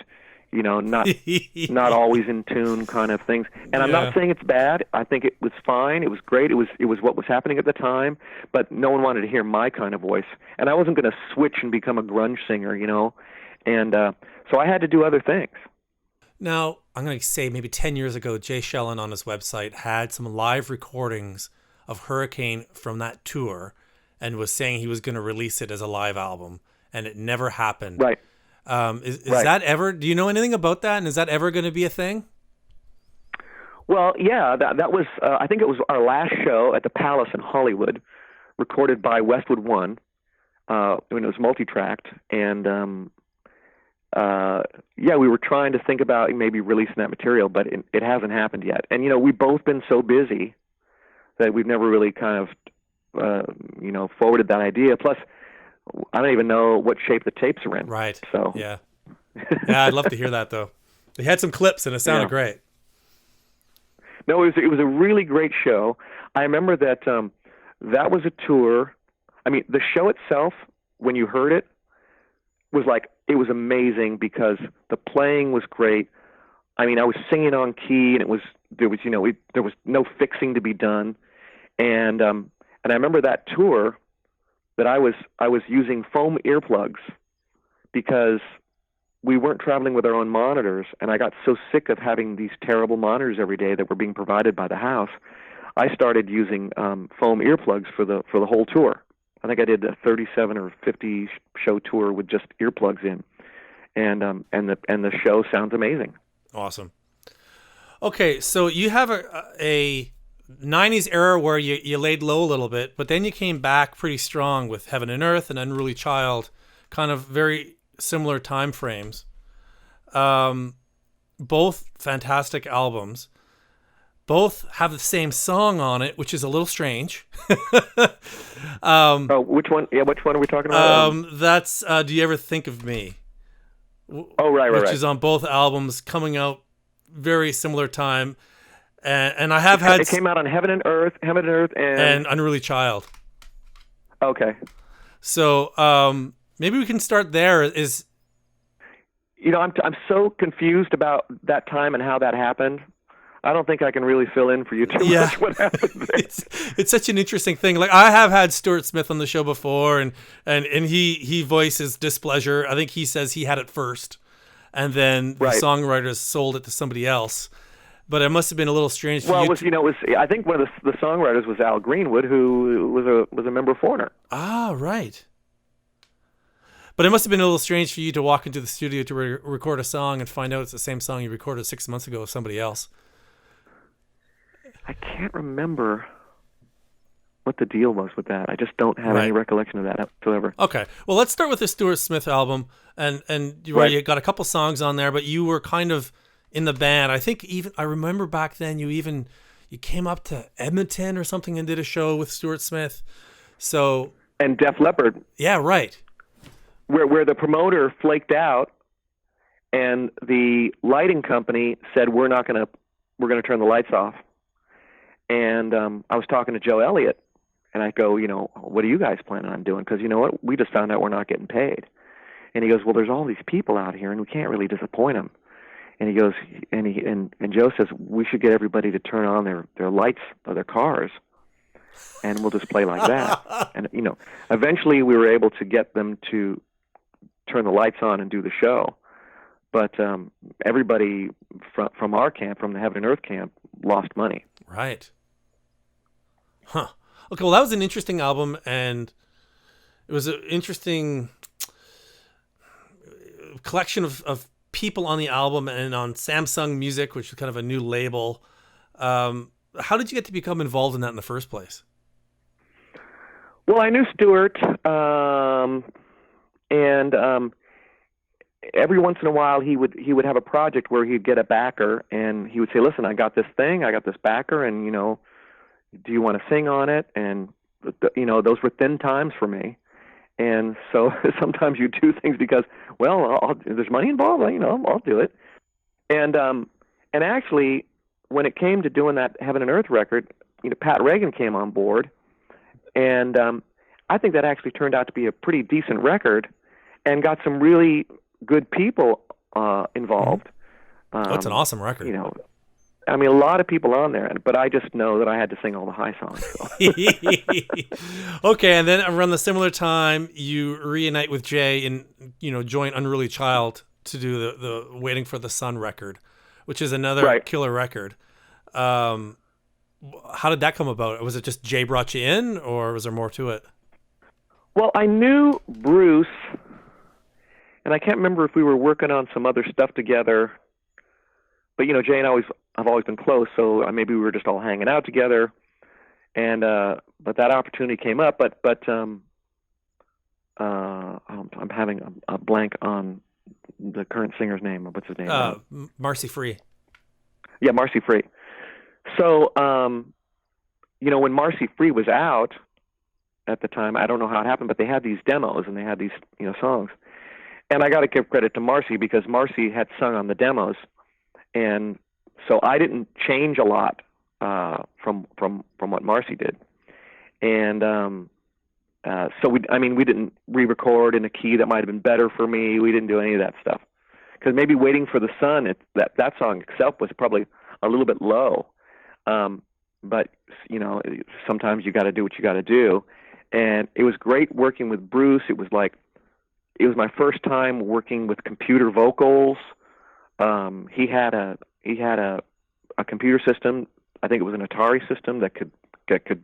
not always in tune kind of things. And I'm not saying it's bad. I think it was fine. It was great. It was what was happening at the time, but no one wanted to hear my kind of voice. And I wasn't going to switch and become a grunge singer, And so I had to do other things. Now, I'm going to say maybe 10 years ago, Jay Shellen on his website had some live recordings of Hurricane from that tour and was saying he was going to release it as a live album, and it never happened. Right. Is that ever, do you know anything about that? And is that ever going to be a thing? Well, yeah, that was, I think it was our last show at the Palace in Hollywood, recorded by Westwood One, when it was multi-tracked. And, we were trying to think about maybe releasing that material, but it hasn't happened yet. And, we've both been so busy that we've never really kind of, forwarded that idea. Plus, I don't even know what shape the tapes are in. Right. So yeah, I'd love to hear that though. They had some clips and it sounded great. No, it was a really great show. I remember that that was a tour. I mean, the show itself, when you heard it, it was amazing because the playing was great. I mean, I was singing on key, and there was no fixing to be done, and I remember that tour that I was using foam earplugs because we weren't traveling with our own monitors, and I got so sick of having these terrible monitors every day that were being provided by the house. I started using foam earplugs for the whole tour. I think I did a 37 or 50 show tour with just earplugs in, and the show sounds amazing. Awesome. Okay, so you have a 90s era where you laid low a little bit, but then you came back pretty strong with Heaven and Earth and Unruly Child, kind of very similar time frames. Both fantastic albums. Both have the same song on it, which is a little strange. Which one? Yeah, which one are we talking about? That's Do You Ever Think of Me? Right. Which is on both albums, coming out very similar time. And I have had... It came out on Heaven and Earth, and Unruly Child. Okay. So maybe we can start there. I'm so confused about that time and how that happened. I don't think I can really fill in for you too much what happened there. It's such an interesting thing. Like, I have had Stuart Smith on the show before, and he voices displeasure. I think he says he had it first, and then the songwriters sold it to somebody else. But it must have been a little strange for you. Well, I think one of the songwriters was Al Greenwood, who was a member of Foreigner. Ah, right. But it must have been a little strange for you to walk into the studio to record a song and find out it's the same song you recorded 6 months ago with somebody else. I can't remember what the deal was with that. I just don't have any recollection of that whatsoever. Okay. Well, let's start with the Stuart Smith album. And you got a couple songs on there, but you were kind of in the band. I think I remember back then you came up to Edmonton or something and did a show with Stuart Smith. So and Def Leppard. Yeah, right. Where the promoter flaked out and the lighting company said we're going to turn the lights off. And I was talking to Joe Elliott, and I go, what are you guys planning on doing? Because you know what, we just found out we're not getting paid. And he goes, well, there's all these people out here, and we can't really disappoint them. And he goes, and Joe says, we should get everybody to turn on their lights of their cars, and we'll just play like that. And eventually we were able to get them to turn the lights on and do the show. But everybody from our camp, from the Heaven and Earth camp, lost money. Right. Huh. Okay, well, that was an interesting album, and it was an interesting collection of people on the album and on Samsung Music, which is kind of a new label. How did you get to become involved in that in the first place? Well, I knew Stuart, and every once in a while he would have a project where he'd get a backer, and he would say, listen, I got this backer, and do you want to sing on it? And those were thin times for me. And so sometimes you do things because, well, there's money involved. I'll do it. And actually, when it came to doing that Heaven and Earth record, Pat Reagan came on board, and I think that actually turned out to be a pretty decent record, and got some really good people involved. That's an awesome record. A lot of people on there, but I just know that I had to sing all the high songs. So. Okay, and then around the similar time, you reunite with Jay and join Unruly Child to do the Waiting for the Sun record, which is another killer record. How did that come about? Was it just Jay brought you in, or was there more to it? Well, I knew Bruce, and I can't remember if we were working on some other stuff together. But Jay and I've always been close, so maybe we were just all hanging out together. And but that opportunity came up. But I'm having a blank on the current singer's name. What's his name? Marcy Free. Yeah, Marcy Free. So when Marcy Free was out at the time, I don't know how it happened, but they had these demos and they had these songs. And I got to give credit to Marcy, because Marcy had sung on the demos. And so I didn't change a lot from what Marcy did, and so we didn't re-record in a key that might have been better for me. We didn't do any of that stuff, because maybe Waiting for the Sun, that song itself was probably a little bit low, but sometimes you got to do what you got to do, and it was great working with Bruce. It was my first time working with computer vocals. He had a computer system. I think it was an Atari system that could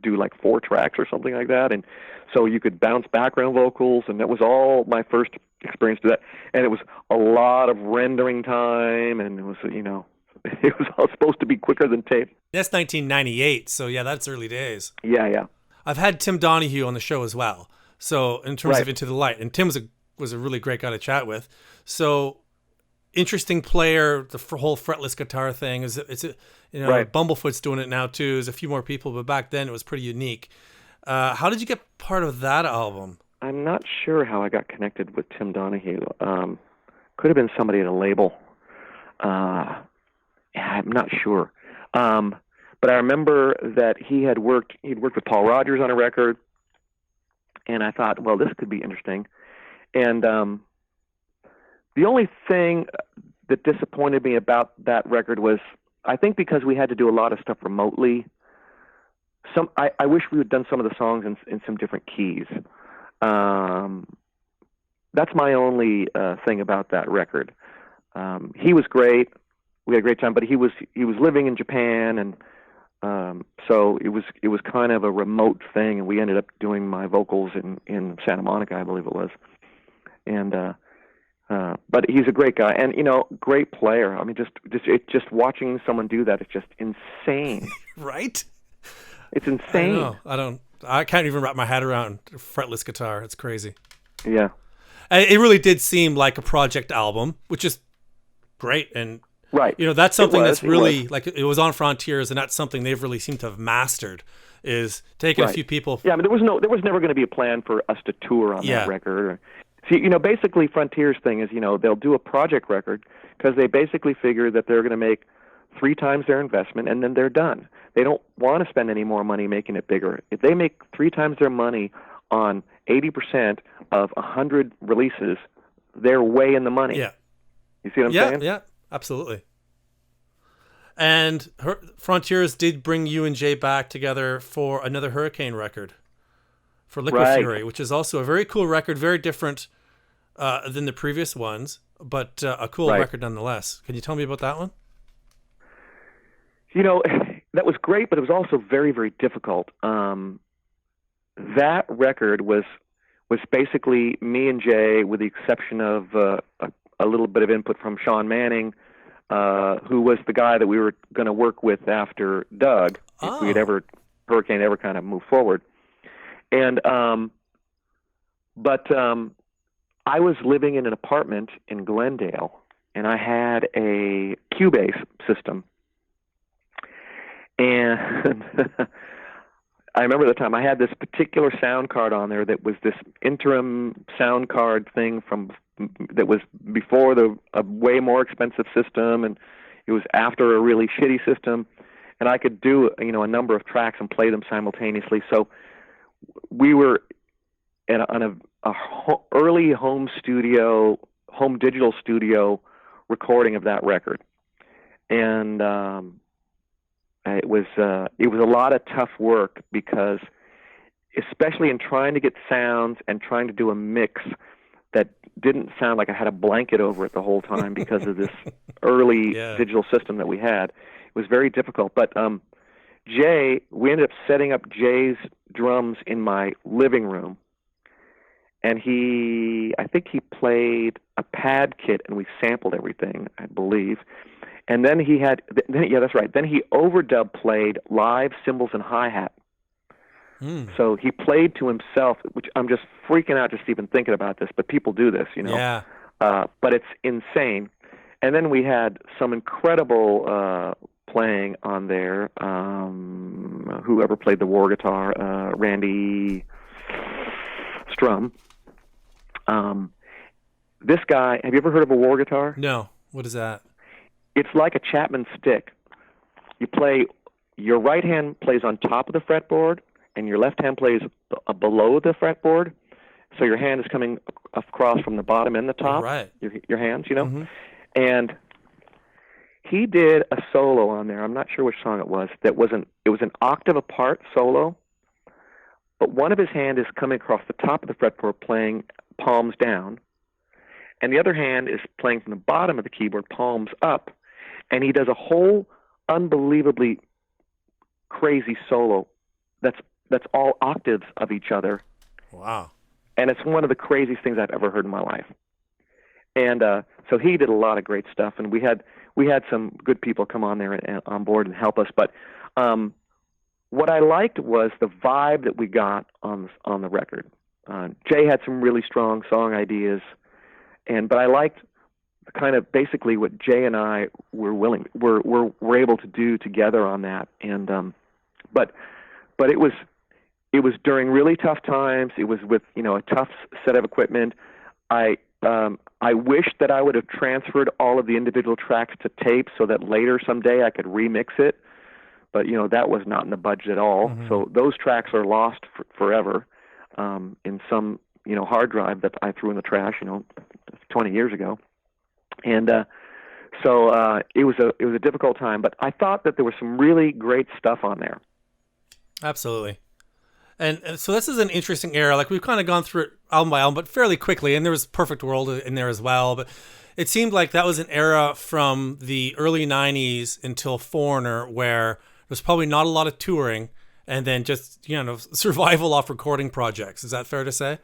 do like 4 tracks or something like that, and so you could bounce background vocals. And that was all my first experience to that. And it was a lot of rendering time, and it was it was all supposed to be quicker than tape. That's 1998, so yeah, that's early days. Yeah. I've had Tim Donahue on the show as well. So in terms of Into the Light, and Tim was a really great guy to chat with. So. Interesting player, the whole fretless guitar thing Bumblefoot's doing it now too. There's a few more people, but back then it was pretty unique. How did you get part of that album? I'm not sure how I got connected with Tim Donahue. Could have been somebody at a label. I'm not sure. But I remember that he'd worked with Paul Rodgers on a record, and I thought, well, this could be interesting. And the only thing that disappointed me about that record was, I think because we had to do a lot of stuff remotely, I wish we had done some of the songs in some different keys. That's my only thing about that record. He was great. We had a great time, but he was living in Japan, and so it was kind of a remote thing, and we ended up doing my vocals in Santa Monica, I believe it was. And but he's a great guy, and great player. I mean, just watching someone do that is just insane. Right? It's insane. I can't even wrap my head around fretless guitar. It's crazy. Yeah. It really did seem like a project album, which is great. And right. That's something that's really like, it was on Frontiers, and that's something they've really seemed to have mastered, is taking a few people. Yeah, I mean, there was never going to be a plan for us to tour on that record. See, basically Frontiers thing is, they'll do a project record because they basically figure that they're going to make 3 times their investment, and then they're done. They don't want to spend any more money making it bigger. If they make 3 times their money on 80% of 100 releases, they're way in the money. Yeah. You see what I'm saying? Yeah, absolutely. And Frontiers did bring you and Jay back together for another Hurricane record, for Liquid Fury, which is also a very cool record, very different than the previous ones, but a cool record nonetheless. Can you tell me about that one? You know, that was great, but it was also very, very difficult. That record was basically me and Jay, with the exception of a little bit of input from Sean Manning, who was the guy that we were going to work with after Doug, if we had Hurricane ever kind of moved forward. And but I was living in an apartment in Glendale, and I had a Cubase system. And I remember the time I had this particular sound card on there that was this interim sound card thing that was before a way more expensive system, and it was after a really shitty system, and I could do a number of tracks and play them simultaneously. So we were on a early home digital studio recording of that record, and it was a lot of tough work, because especially in trying to get sounds and trying to do a mix that didn't sound like I had a blanket over it the whole time because of this early digital system that we had. It was very difficult. But Jay, we ended up setting up Jay's drums in my living room, and I think he played a pad kit, and we sampled everything, I believe. And then that's right. Then he overdub played live cymbals and hi-hat. So he played to himself, which I'm just freaking out just even thinking about this, but people do this, Yeah. But it's insane. And then we had some incredible playing on there. Whoever played the war guitar, Randy Strum. This guy, have you ever heard of a war guitar? No. What is that? It's like a Chapman stick. Your right hand plays on top of the fretboard, and your left hand plays below the fretboard. So your hand is coming across from the bottom and the top. Right. Your hands, Mm-hmm. And he did a solo on there. I'm not sure which song it was. It was an octave apart solo, but one of his hand is coming across the top of the fretboard, playing palms down, and the other hand is playing from the bottom of the keyboard, palms up, and he does a whole unbelievably crazy solo that's all octaves of each other. Wow. And it's one of the craziest things I've ever heard in my life. And so he did a lot of great stuff, and we had some good people come on there and on board and help us. But what I liked was the vibe that we got on the record. Jay had some really strong song ideas, but I liked kind of basically what Jay and I were able to do together on that. And but it was during really tough times. It was with a tough set of equipment. I wish that I would have transferred all of the individual tracks to tape so that later someday I could remix it. But that was not in the budget at all. Mm-hmm. So those tracks are lost forever in some hard drive that I threw in the trash 20 years ago. And so it was a difficult time. But I thought that there was some really great stuff on there. Absolutely. And so this is an interesting era. Like, we've kind of gone through it album by album, but fairly quickly. And there was Perfect World in there as well. But it seemed like that was an era from the early 90s until Foreigner, where there's probably not a lot of touring, and then just survival off recording projects. Is that fair to say?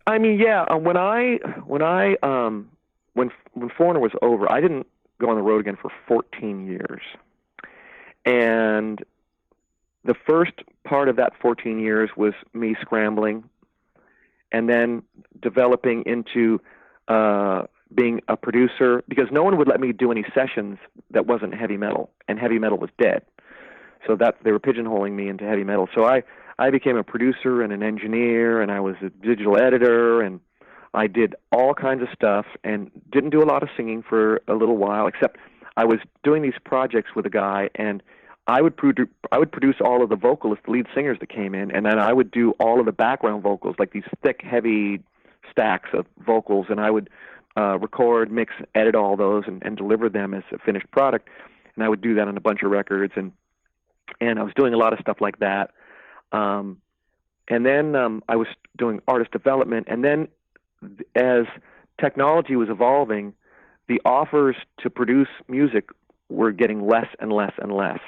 I mean, yeah. When Foreigner was over, I didn't go on the road again for 14 years, and the first part of that 14 years was me scrambling, and then developing into being a producer, because no one would let me do any sessions that wasn't heavy metal, and heavy metal was dead. So that they were pigeonholing me into heavy metal. So I became a producer and an engineer, and I was a digital editor, and I did all kinds of stuff, and didn't do a lot of singing for a little while, except I was doing these projects with a guy, and I would produce all of the vocalists, the lead singers that came in, and then I would do all of the background vocals, like these thick, heavy stacks of vocals, and I would record, mix, edit all those, and deliver them as a finished product. And I would do that on a bunch of records, and I was doing a lot of stuff like that. And then I was doing artist development, and then as technology was evolving, the offers to produce music were getting less and less and less.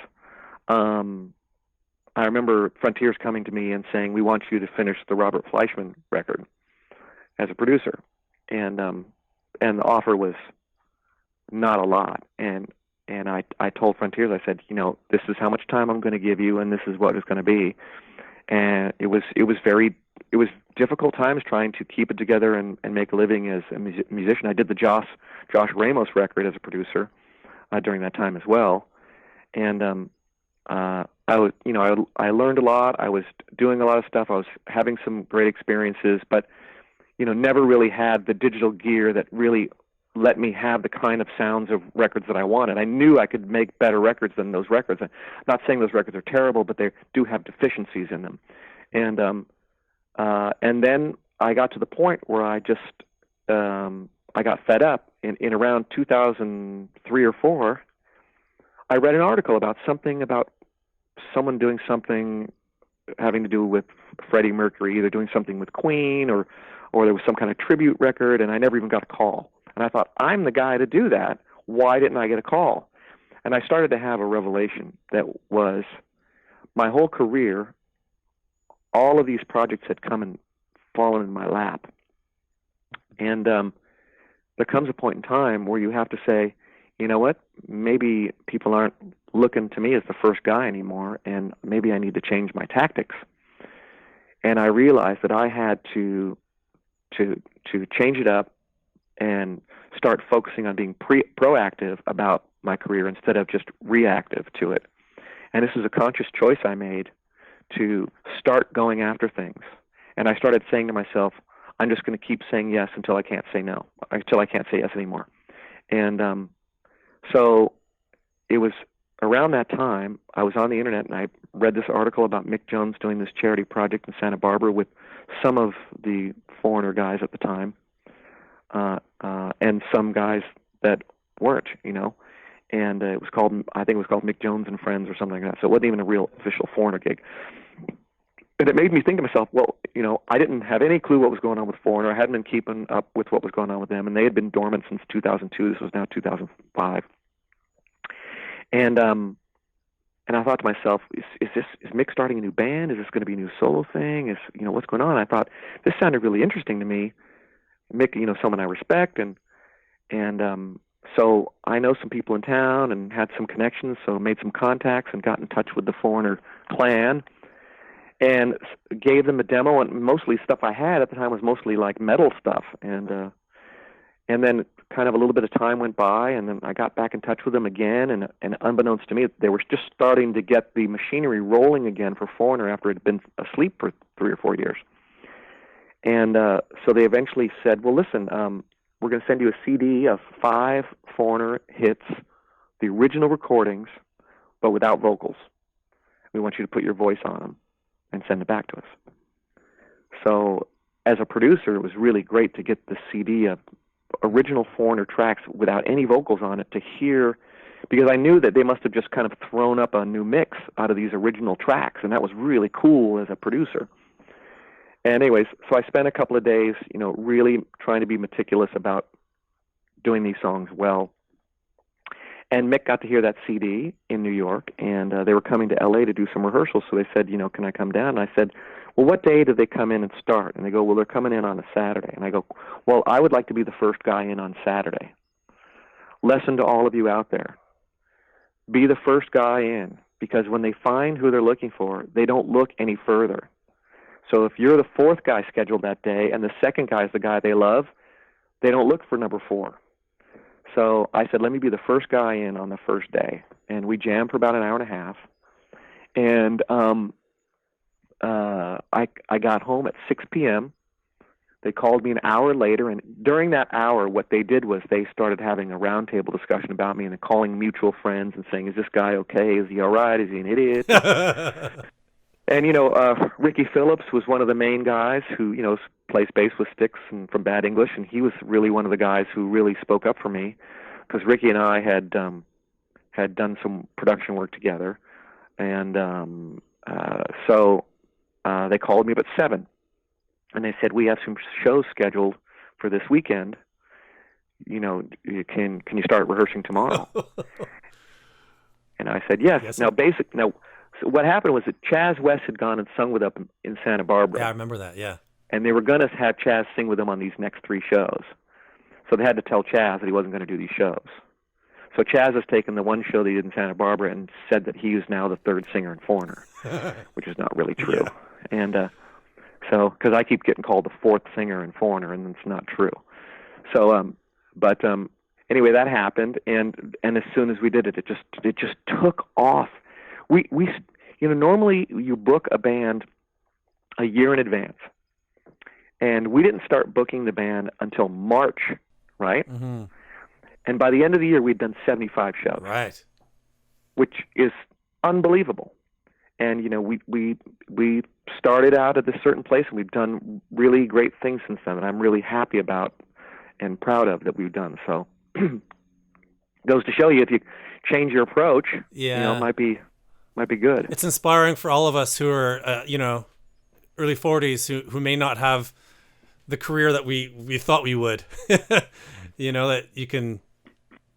I remember Frontiers coming to me and saying, "We want you to finish the Robert Fleischman record as a producer," and the offer was not a lot. And I told Frontiers, I said, this is how much time I'm going to give you, and this is what it's going to be. And it was difficult times trying to keep it together and make a living as a musician. I did the Josh Ramos record as a producer during that time as well, and I learned a lot. I was doing a lot of stuff. I was having some great experiences, but never really had the digital gear that really let me have the kind of sounds of records that I wanted. I knew I could make better records than those records. I'm not saying those records are terrible, but they do have deficiencies in them. And then I got to the point where I just I got fed up. In around 2003 or 4, I read an article about someone doing something having to do with Freddie Mercury, either doing something with Queen or there was some kind of tribute record, and I never even got a call. And I thought, I'm the guy to do that. Why didn't I get a call? And I started to have a revelation that was my whole career, all of these projects had come and fallen in my lap. And there comes a point in time where you have to say, you know what, maybe people aren't looking to me as the first guy anymore, and maybe I need to change my tactics. And I realized that I had to change it up and start focusing on being proactive about my career instead of just reactive to it. And this is a conscious choice I made to start going after things. And I started saying to myself, I'm just going to keep saying yes until I can't say no, until I can't say yes anymore. And so it was around that time I was on the internet and I read this article about Mick Jones doing this charity project in Santa Barbara with some of the Foreigner guys at the time, and some guys that weren't, and I think it was called Mick Jones and Friends or something like that. So it wasn't even a real official Foreigner gig. And it made me think to myself, well, I didn't have any clue what was going on with Foreigner. I hadn't been keeping up with what was going on with them, and they had been dormant since 2002. This was now 2005. And I thought to myself, is Mick starting a new band? Is this going to be a new solo thing? What's going on? I thought this sounded really interesting to me. Mick, someone I respect, and so I know some people in town and had some connections, so made some contacts and got in touch with the Foreigner clan and gave them a demo, and mostly stuff I had at the time was mostly like metal stuff, and then kind of a little bit of time went by, and then I got back in touch with them again, and unbeknownst to me, they were just starting to get the machinery rolling again for Foreigner after it had been asleep for 3 or 4 years. And so they eventually said, well, listen, we're going to send you a CD of 5 Foreigner hits, the original recordings, but without vocals. We want you to put your voice on them and send it back to us. So as a producer, it was really great to get the CD of original Foreigner tracks without any vocals on it to hear, because I knew that they must have just kind of thrown up a new mix out of these original tracks, and that was really cool as a producer. And anyways, so I spent a couple of days, really trying to be meticulous about doing these songs well. And Mick got to hear that CD in New York, and they were coming to L.A. to do some rehearsals, so they said, can I come down? And I said, well, what day do they come in and start? And they go, well, they're coming in on a Saturday. And I go, well, I would like to be the first guy in on Saturday. Lesson to all of you out there. Be the first guy in, because when they find who they're looking for, they don't look any further. So if you're the 4th guy scheduled that day and the 2nd guy is the guy they love, they don't look for number 4. So I said, let me be the first guy in on the first day. And we jammed for about an hour and a half. And I got home at 6 p.m. They called me an hour later, and during that hour, what they did was they started having a roundtable discussion about me and calling mutual friends and saying, "Is this guy okay? Is he all right? Is he an idiot?" And Ricky Phillips was one of the main guys who plays bass with Styx and from Bad English, and he was really one of the guys who really spoke up for me, because Ricky and I had done some production work together, and so they called me up at 7. And they said, "We have some shows scheduled for this weekend. Can you start rehearsing tomorrow?" And I said, "Yes." So what happened was that Chaz West had gone and sung with us in Santa Barbara. Yeah, I remember that. Yeah. And they were going to have Chaz sing with them on these next 3 shows. So they had to tell Chaz that he wasn't going to do these shows. So Chaz has taken the one show that he did in Santa Barbara and said that he is now the 3rd singer in Foreigner, which is not really true. Yeah. And so, because I keep getting called the 4th singer in Foreigner, and it's not true. So, anyway, that happened, and as soon as we did it, it just took off. We normally you book a band a year in advance, and we didn't start booking the band until March, right? Mm-hmm. And by the end of the year, we'd done 75 shows, right? Which is unbelievable. And we started out at a certain place, and we've done really great things since then, and I'm really happy about and proud of that we've done. So, goes to show you, if you change your approach, it might be good. It's inspiring for all of us who are early 40s who may not have the career that we thought we would. That you can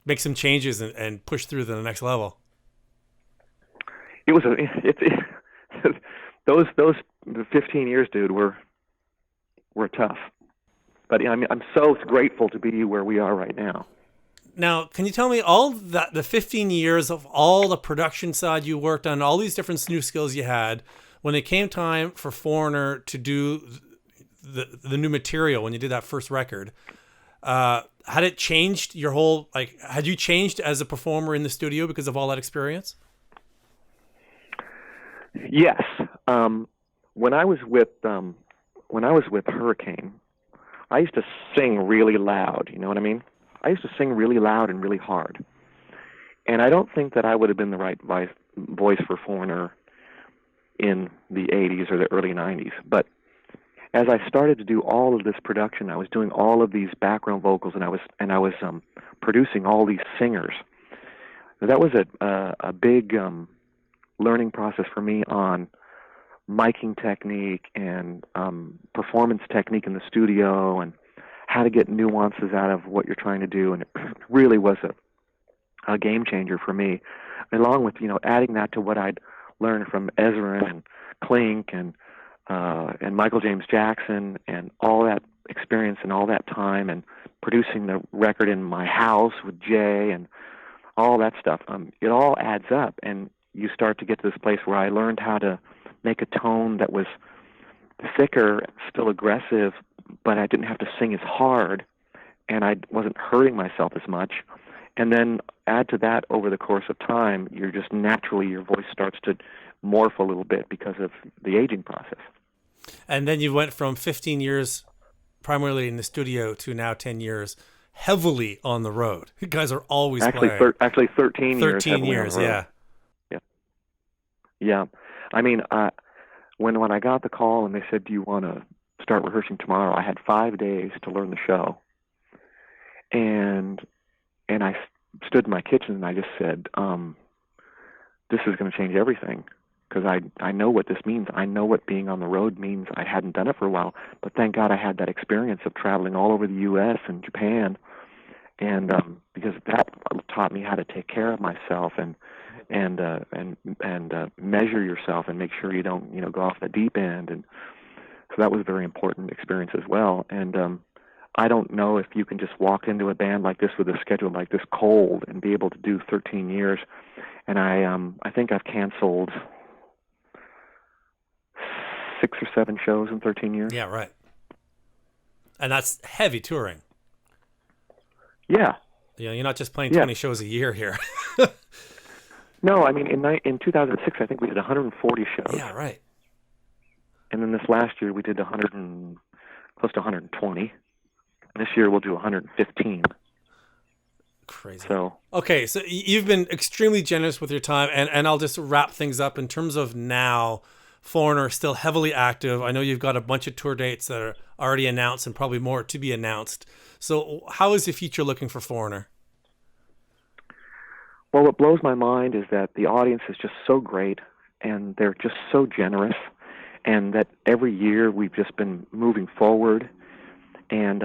make some changes and push through to the next level. Those 15 years, dude, were tough. But I'm so grateful to be where we are right now. Now, can you tell me the 15 years of all the production side you worked on, all these different new skills you had, when it came time for Foreigner to do the new material, when you did that first record, had it changed your whole, had you changed as a performer in the studio because of all that experience? Yes. When I was with Hurricane, I used to sing really loud. You know what I mean? I used to sing really loud and really hard. And I don't think that I would have been the right voice for Foreigner in the 80s or the early 90s. But as I started to do all of this production, I was doing all of these background vocals, and I was producing all these singers. That was a big learning process for me on miking technique and performance technique in the studio, and how to get nuances out of what you're trying to do. And it really was a game changer for me, along with adding that to what I'd learned from Ezra and Klink and Michael James Jackson, and all that experience and all that time, and producing the record in my house with Jay and all that stuff. It all adds up, and you start to get to this place where I learned how to make a tone that was thicker, still aggressive, but I didn't have to sing as hard, and I wasn't hurting myself as much. And then add to that, over the course of time, you're just naturally, your voice starts to morph a little bit because of the aging process. And then you went from 15 years primarily in the studio to now 10 years heavily on the road. You guys are always playing. Actually 13 years. 13 years, yeah. Yeah. I mean, when I got the call and they said, "Do you want to start rehearsing tomorrow?" I had 5 days to learn the show. And I stood in my kitchen and I just said, this is going to change everything, because I know what this means. I know what being on the road means. I hadn't done it for a while, but thank God I had that experience of traveling all over the U.S. and Japan, and because that taught me how to take care of myself and measure yourself and make sure you don't go off the deep end. And so that was a very important experience as well. And I don't know if you can just walk into a band like this with a schedule like this cold and be able to do 13 years. And I think I've canceled 6 or 7 shows in 13 years. Yeah, right. And that's heavy touring. Yeah. You're not just playing 20 shows a year here. No, I mean, in 2006, I think we did 140 shows. Yeah, right. And then this last year, we did close to 120. This year we'll do 115. Crazy. So okay, so you've been extremely generous with your time, and I'll just wrap things up in terms of now. Foreigner still heavily active. I know you've got a bunch of tour dates that are already announced and probably more to be announced. So how is the future looking for Foreigner? Well, what blows my mind is that the audience is just so great, and they're just so generous, and that every year we've just been moving forward, and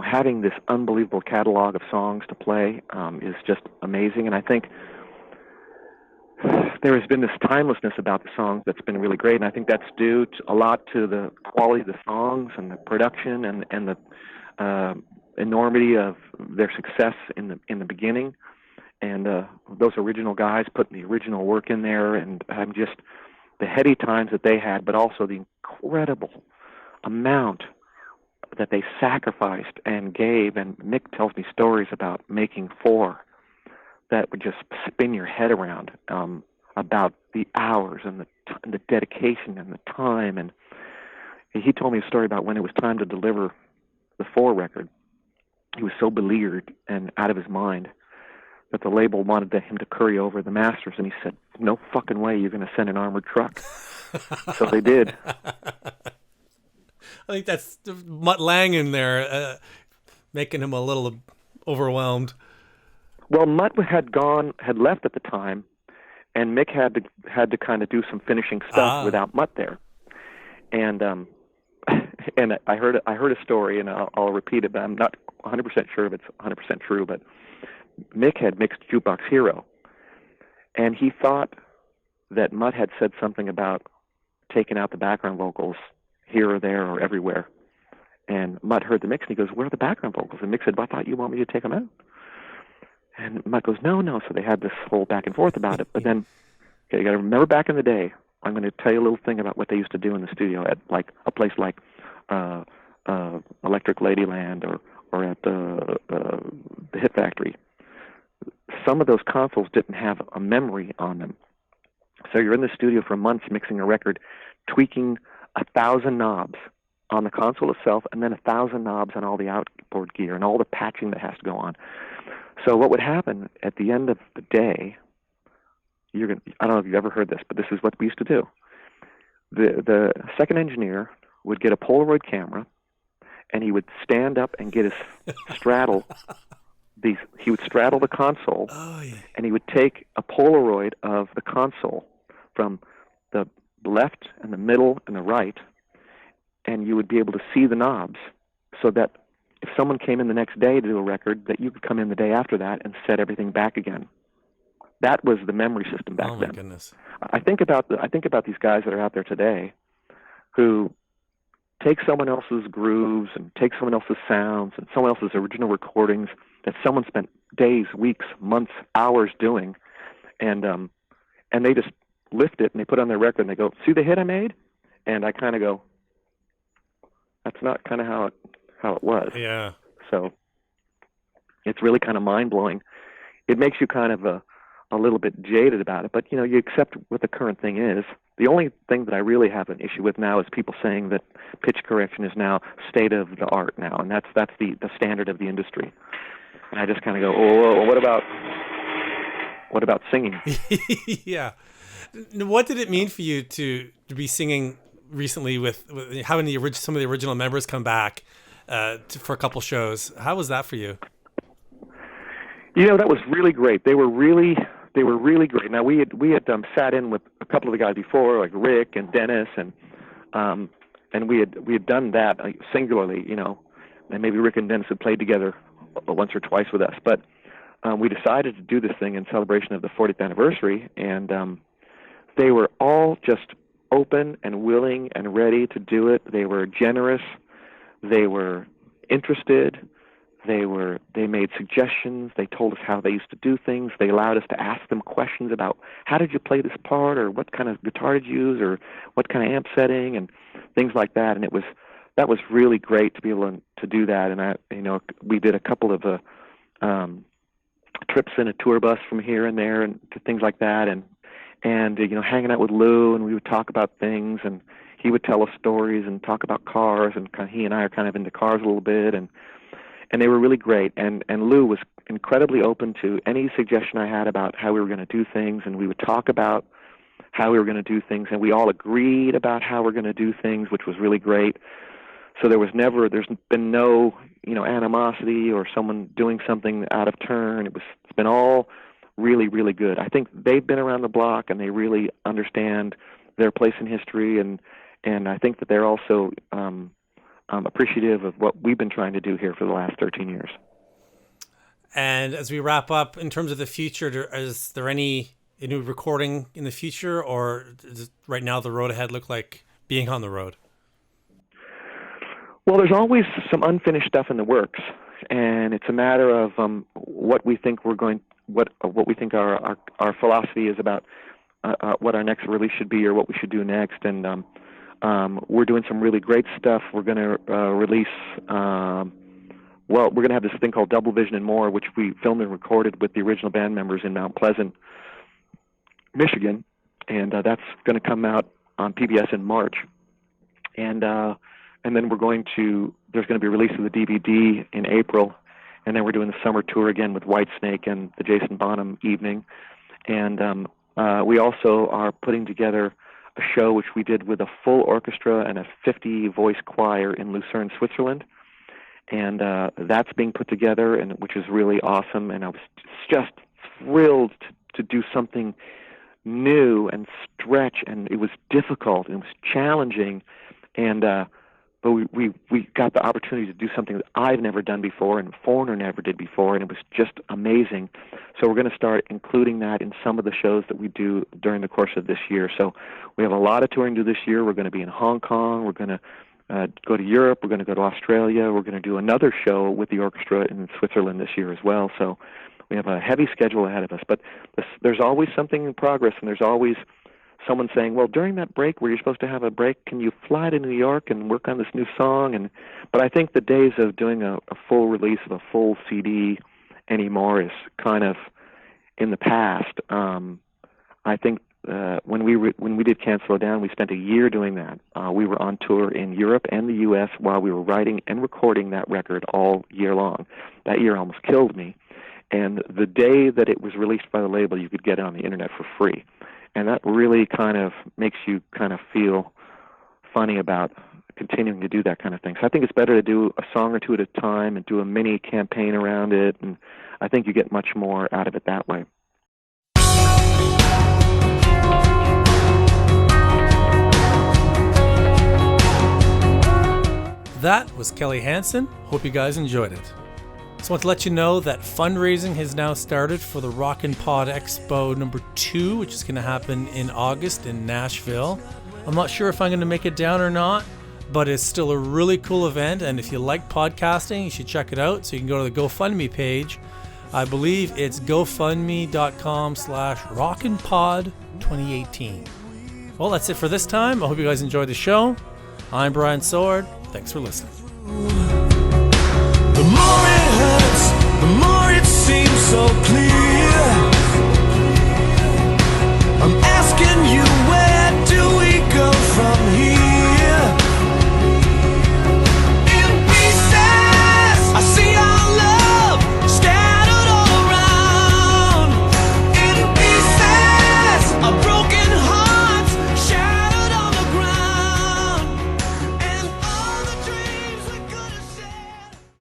having this unbelievable catalog of songs to play is just amazing. And I think there has been this timelessness about the songs that's been really great, and I think that's due a lot to the quality of the songs and the production and the enormity of their success in the beginning, and those original guys putting the original work in there, and I'm just the heady times that they had, but also the incredible amount that they sacrificed and gave. And Mick tells me stories about making 4 that would just spin your head around, about the hours and the dedication and the time. And he told me a story about when it was time to deliver the 4 record. He was so beleaguered and out of his mind that the label wanted him to curry over the masters, and he said, "No fucking way you're going to send an armored truck." So they did. I think that's Mutt Lang in there, making him a little overwhelmed. Well, Mutt had left at the time, and Mick had to kind of do some finishing stuff without Mutt there. And and I heard a story, and I'll repeat it, but I'm not 100% sure if it's 100% true. But Mick had mixed Jukebox Hero, and he thought that Mutt had said something about taking out the background vocals here or there or everywhere. And Mutt heard the mix, and he goes, "Where are the background vocals?" And Mick said, "Well, I thought you want me to take them out." And Mutt goes, no. So they had this whole back and forth about it. But then, okay, you got to remember back in the day, I'm going to tell you a little thing about what they used to do in the studio at like a place like Electric Ladyland or at the Hit Factory. Some of those consoles didn't have a memory on them. So you're in the studio for months mixing a record, tweaking 1,000 knobs on the console itself, and then 1,000 knobs on all the outboard gear and all the patching that has to go on. So what would happen at the end of the day, I don't know if you've ever heard this, but this is what we used to do. The second engineer would get a Polaroid camera, and he would stand up and get his he would straddle the console, and he would take a Polaroid of the console from the left and the middle and the right, and you would be able to see the knobs, so that if someone came in the next day to do a record, that you could come in the day after that and set everything back again. That was the memory system back then. Oh my goodness! I think about these guys that are out there today, who take someone else's grooves and take someone else's sounds and someone else's original recordings that someone spent days, weeks, months, hours doing, and they just lift it and they put it on their record and they go, "See the hit I made?" And I kind of go, "That's not kind of how it was." Yeah. So it's really kind of mind-blowing. It makes you kind of a little bit jaded about it, but you accept what the current thing is. The only thing that I really have an issue with now is people saying that pitch correction is now state of the art now, and that's the standard of the industry. And I just kind of go, "Oh, what about singing?" Yeah. What did it mean for you to be singing recently with having some of the original members come back for a couple shows? How was that for you? That was really great. They were really great. Now we had sat in with a couple of the guys before, like Rick and Dennis, and we had done that singularly, and maybe Rick and Dennis had played together once or twice with us. But we decided to do this thing in celebration of the 40th anniversary, and they were all just open and willing and ready to do it. They were generous. They were interested. They made suggestions. They told us how they used to do things. They allowed us to ask them questions about how did you play this part, or what kind of guitar did you use, or what kind of amp setting, and things like that. And that was really great to be able to do that. And we did a couple of trips in a tour bus from here and there, and to things like that. And hanging out with Lou, and we would talk about things. And he would tell us stories and talk about cars, and he and I are kind of into cars a little bit, and they were really great. And Lou was incredibly open to any suggestion I had about how we were going to do things, and we would talk about how we were going to do things, and we all agreed about how we're going to do things, which was really great. So there's been no, animosity or someone doing something out of turn. It's been all really, really good. I think they've been around the block and they really understand their place in history, and I think that they're also appreciative of what we've been trying to do here for the last 13 years. And as we wrap up, in terms of the future, is there any new recording in the future, or does right now the road ahead look like being on the road? Well, there's always some unfinished stuff in the works, and it's a matter of what we think what we think our philosophy is about what our next release should be or what we should do next. And we're doing some really great stuff. We're going to release. We're going to have this thing called Double Vision and More, which we filmed and recorded with the original band members in Mount Pleasant, Michigan, and that's going to come out on PBS in March. And then there's going to be a release of the DVD in April, and then we're doing the summer tour again with Whitesnake and the Jason Bonham Evening. And we also are putting together a show which we did with a full orchestra and a 50-voice choir in Lucerne, Switzerland. And that's being put together, and which is really awesome. And I was just thrilled to do something new and stretch, and it was difficult and it was challenging. And but we got the opportunity to do something that I've never done before and Foreigner never did before, and it was just amazing. So we're going to start including that in some of the shows that we do during the course of this year. So we have a lot of touring to do this year. We're going to be in Hong Kong. We're going to go to Europe. We're going to go to Australia. We're going to do another show with the orchestra in Switzerland this year as well. So we have a heavy schedule ahead of us. But there's always something in progress, and there's always someone saying, well, during that break where you're supposed to have a break, can you fly to New York and work on this new song? But I think the days of doing a full release of a full CD anymore is kind of in the past. I think when we did Can't Slow Down, we spent a year doing that. We were on tour in Europe and the U.S. while we were writing and recording that record all year long. That year almost killed me. And the day that it was released by the label, you could get it on the internet for free. And that really kind of makes you kind of feel funny about continuing to do that kind of thing. So I think it's better to do a song or two at a time and do a mini campaign around it, and I think you get much more out of it that way. That was Kelly Hansen. Hope you guys enjoyed it. Just want to let you know that fundraising has now started for the Rockin' Pod Expo number 2, which is going to happen in August in Nashville. I'm not sure if I'm going to make it down or not, but it's still a really cool event, and if you like podcasting, you should check it out. So you can go to the GoFundMe page. I believe it's gofundme.com/rockinpod2018. Well, that's it for this time. I hope you guys enjoyed the show. I'm Brian Sword. Thanks for listening. The more it hurts, the more it seems so clear.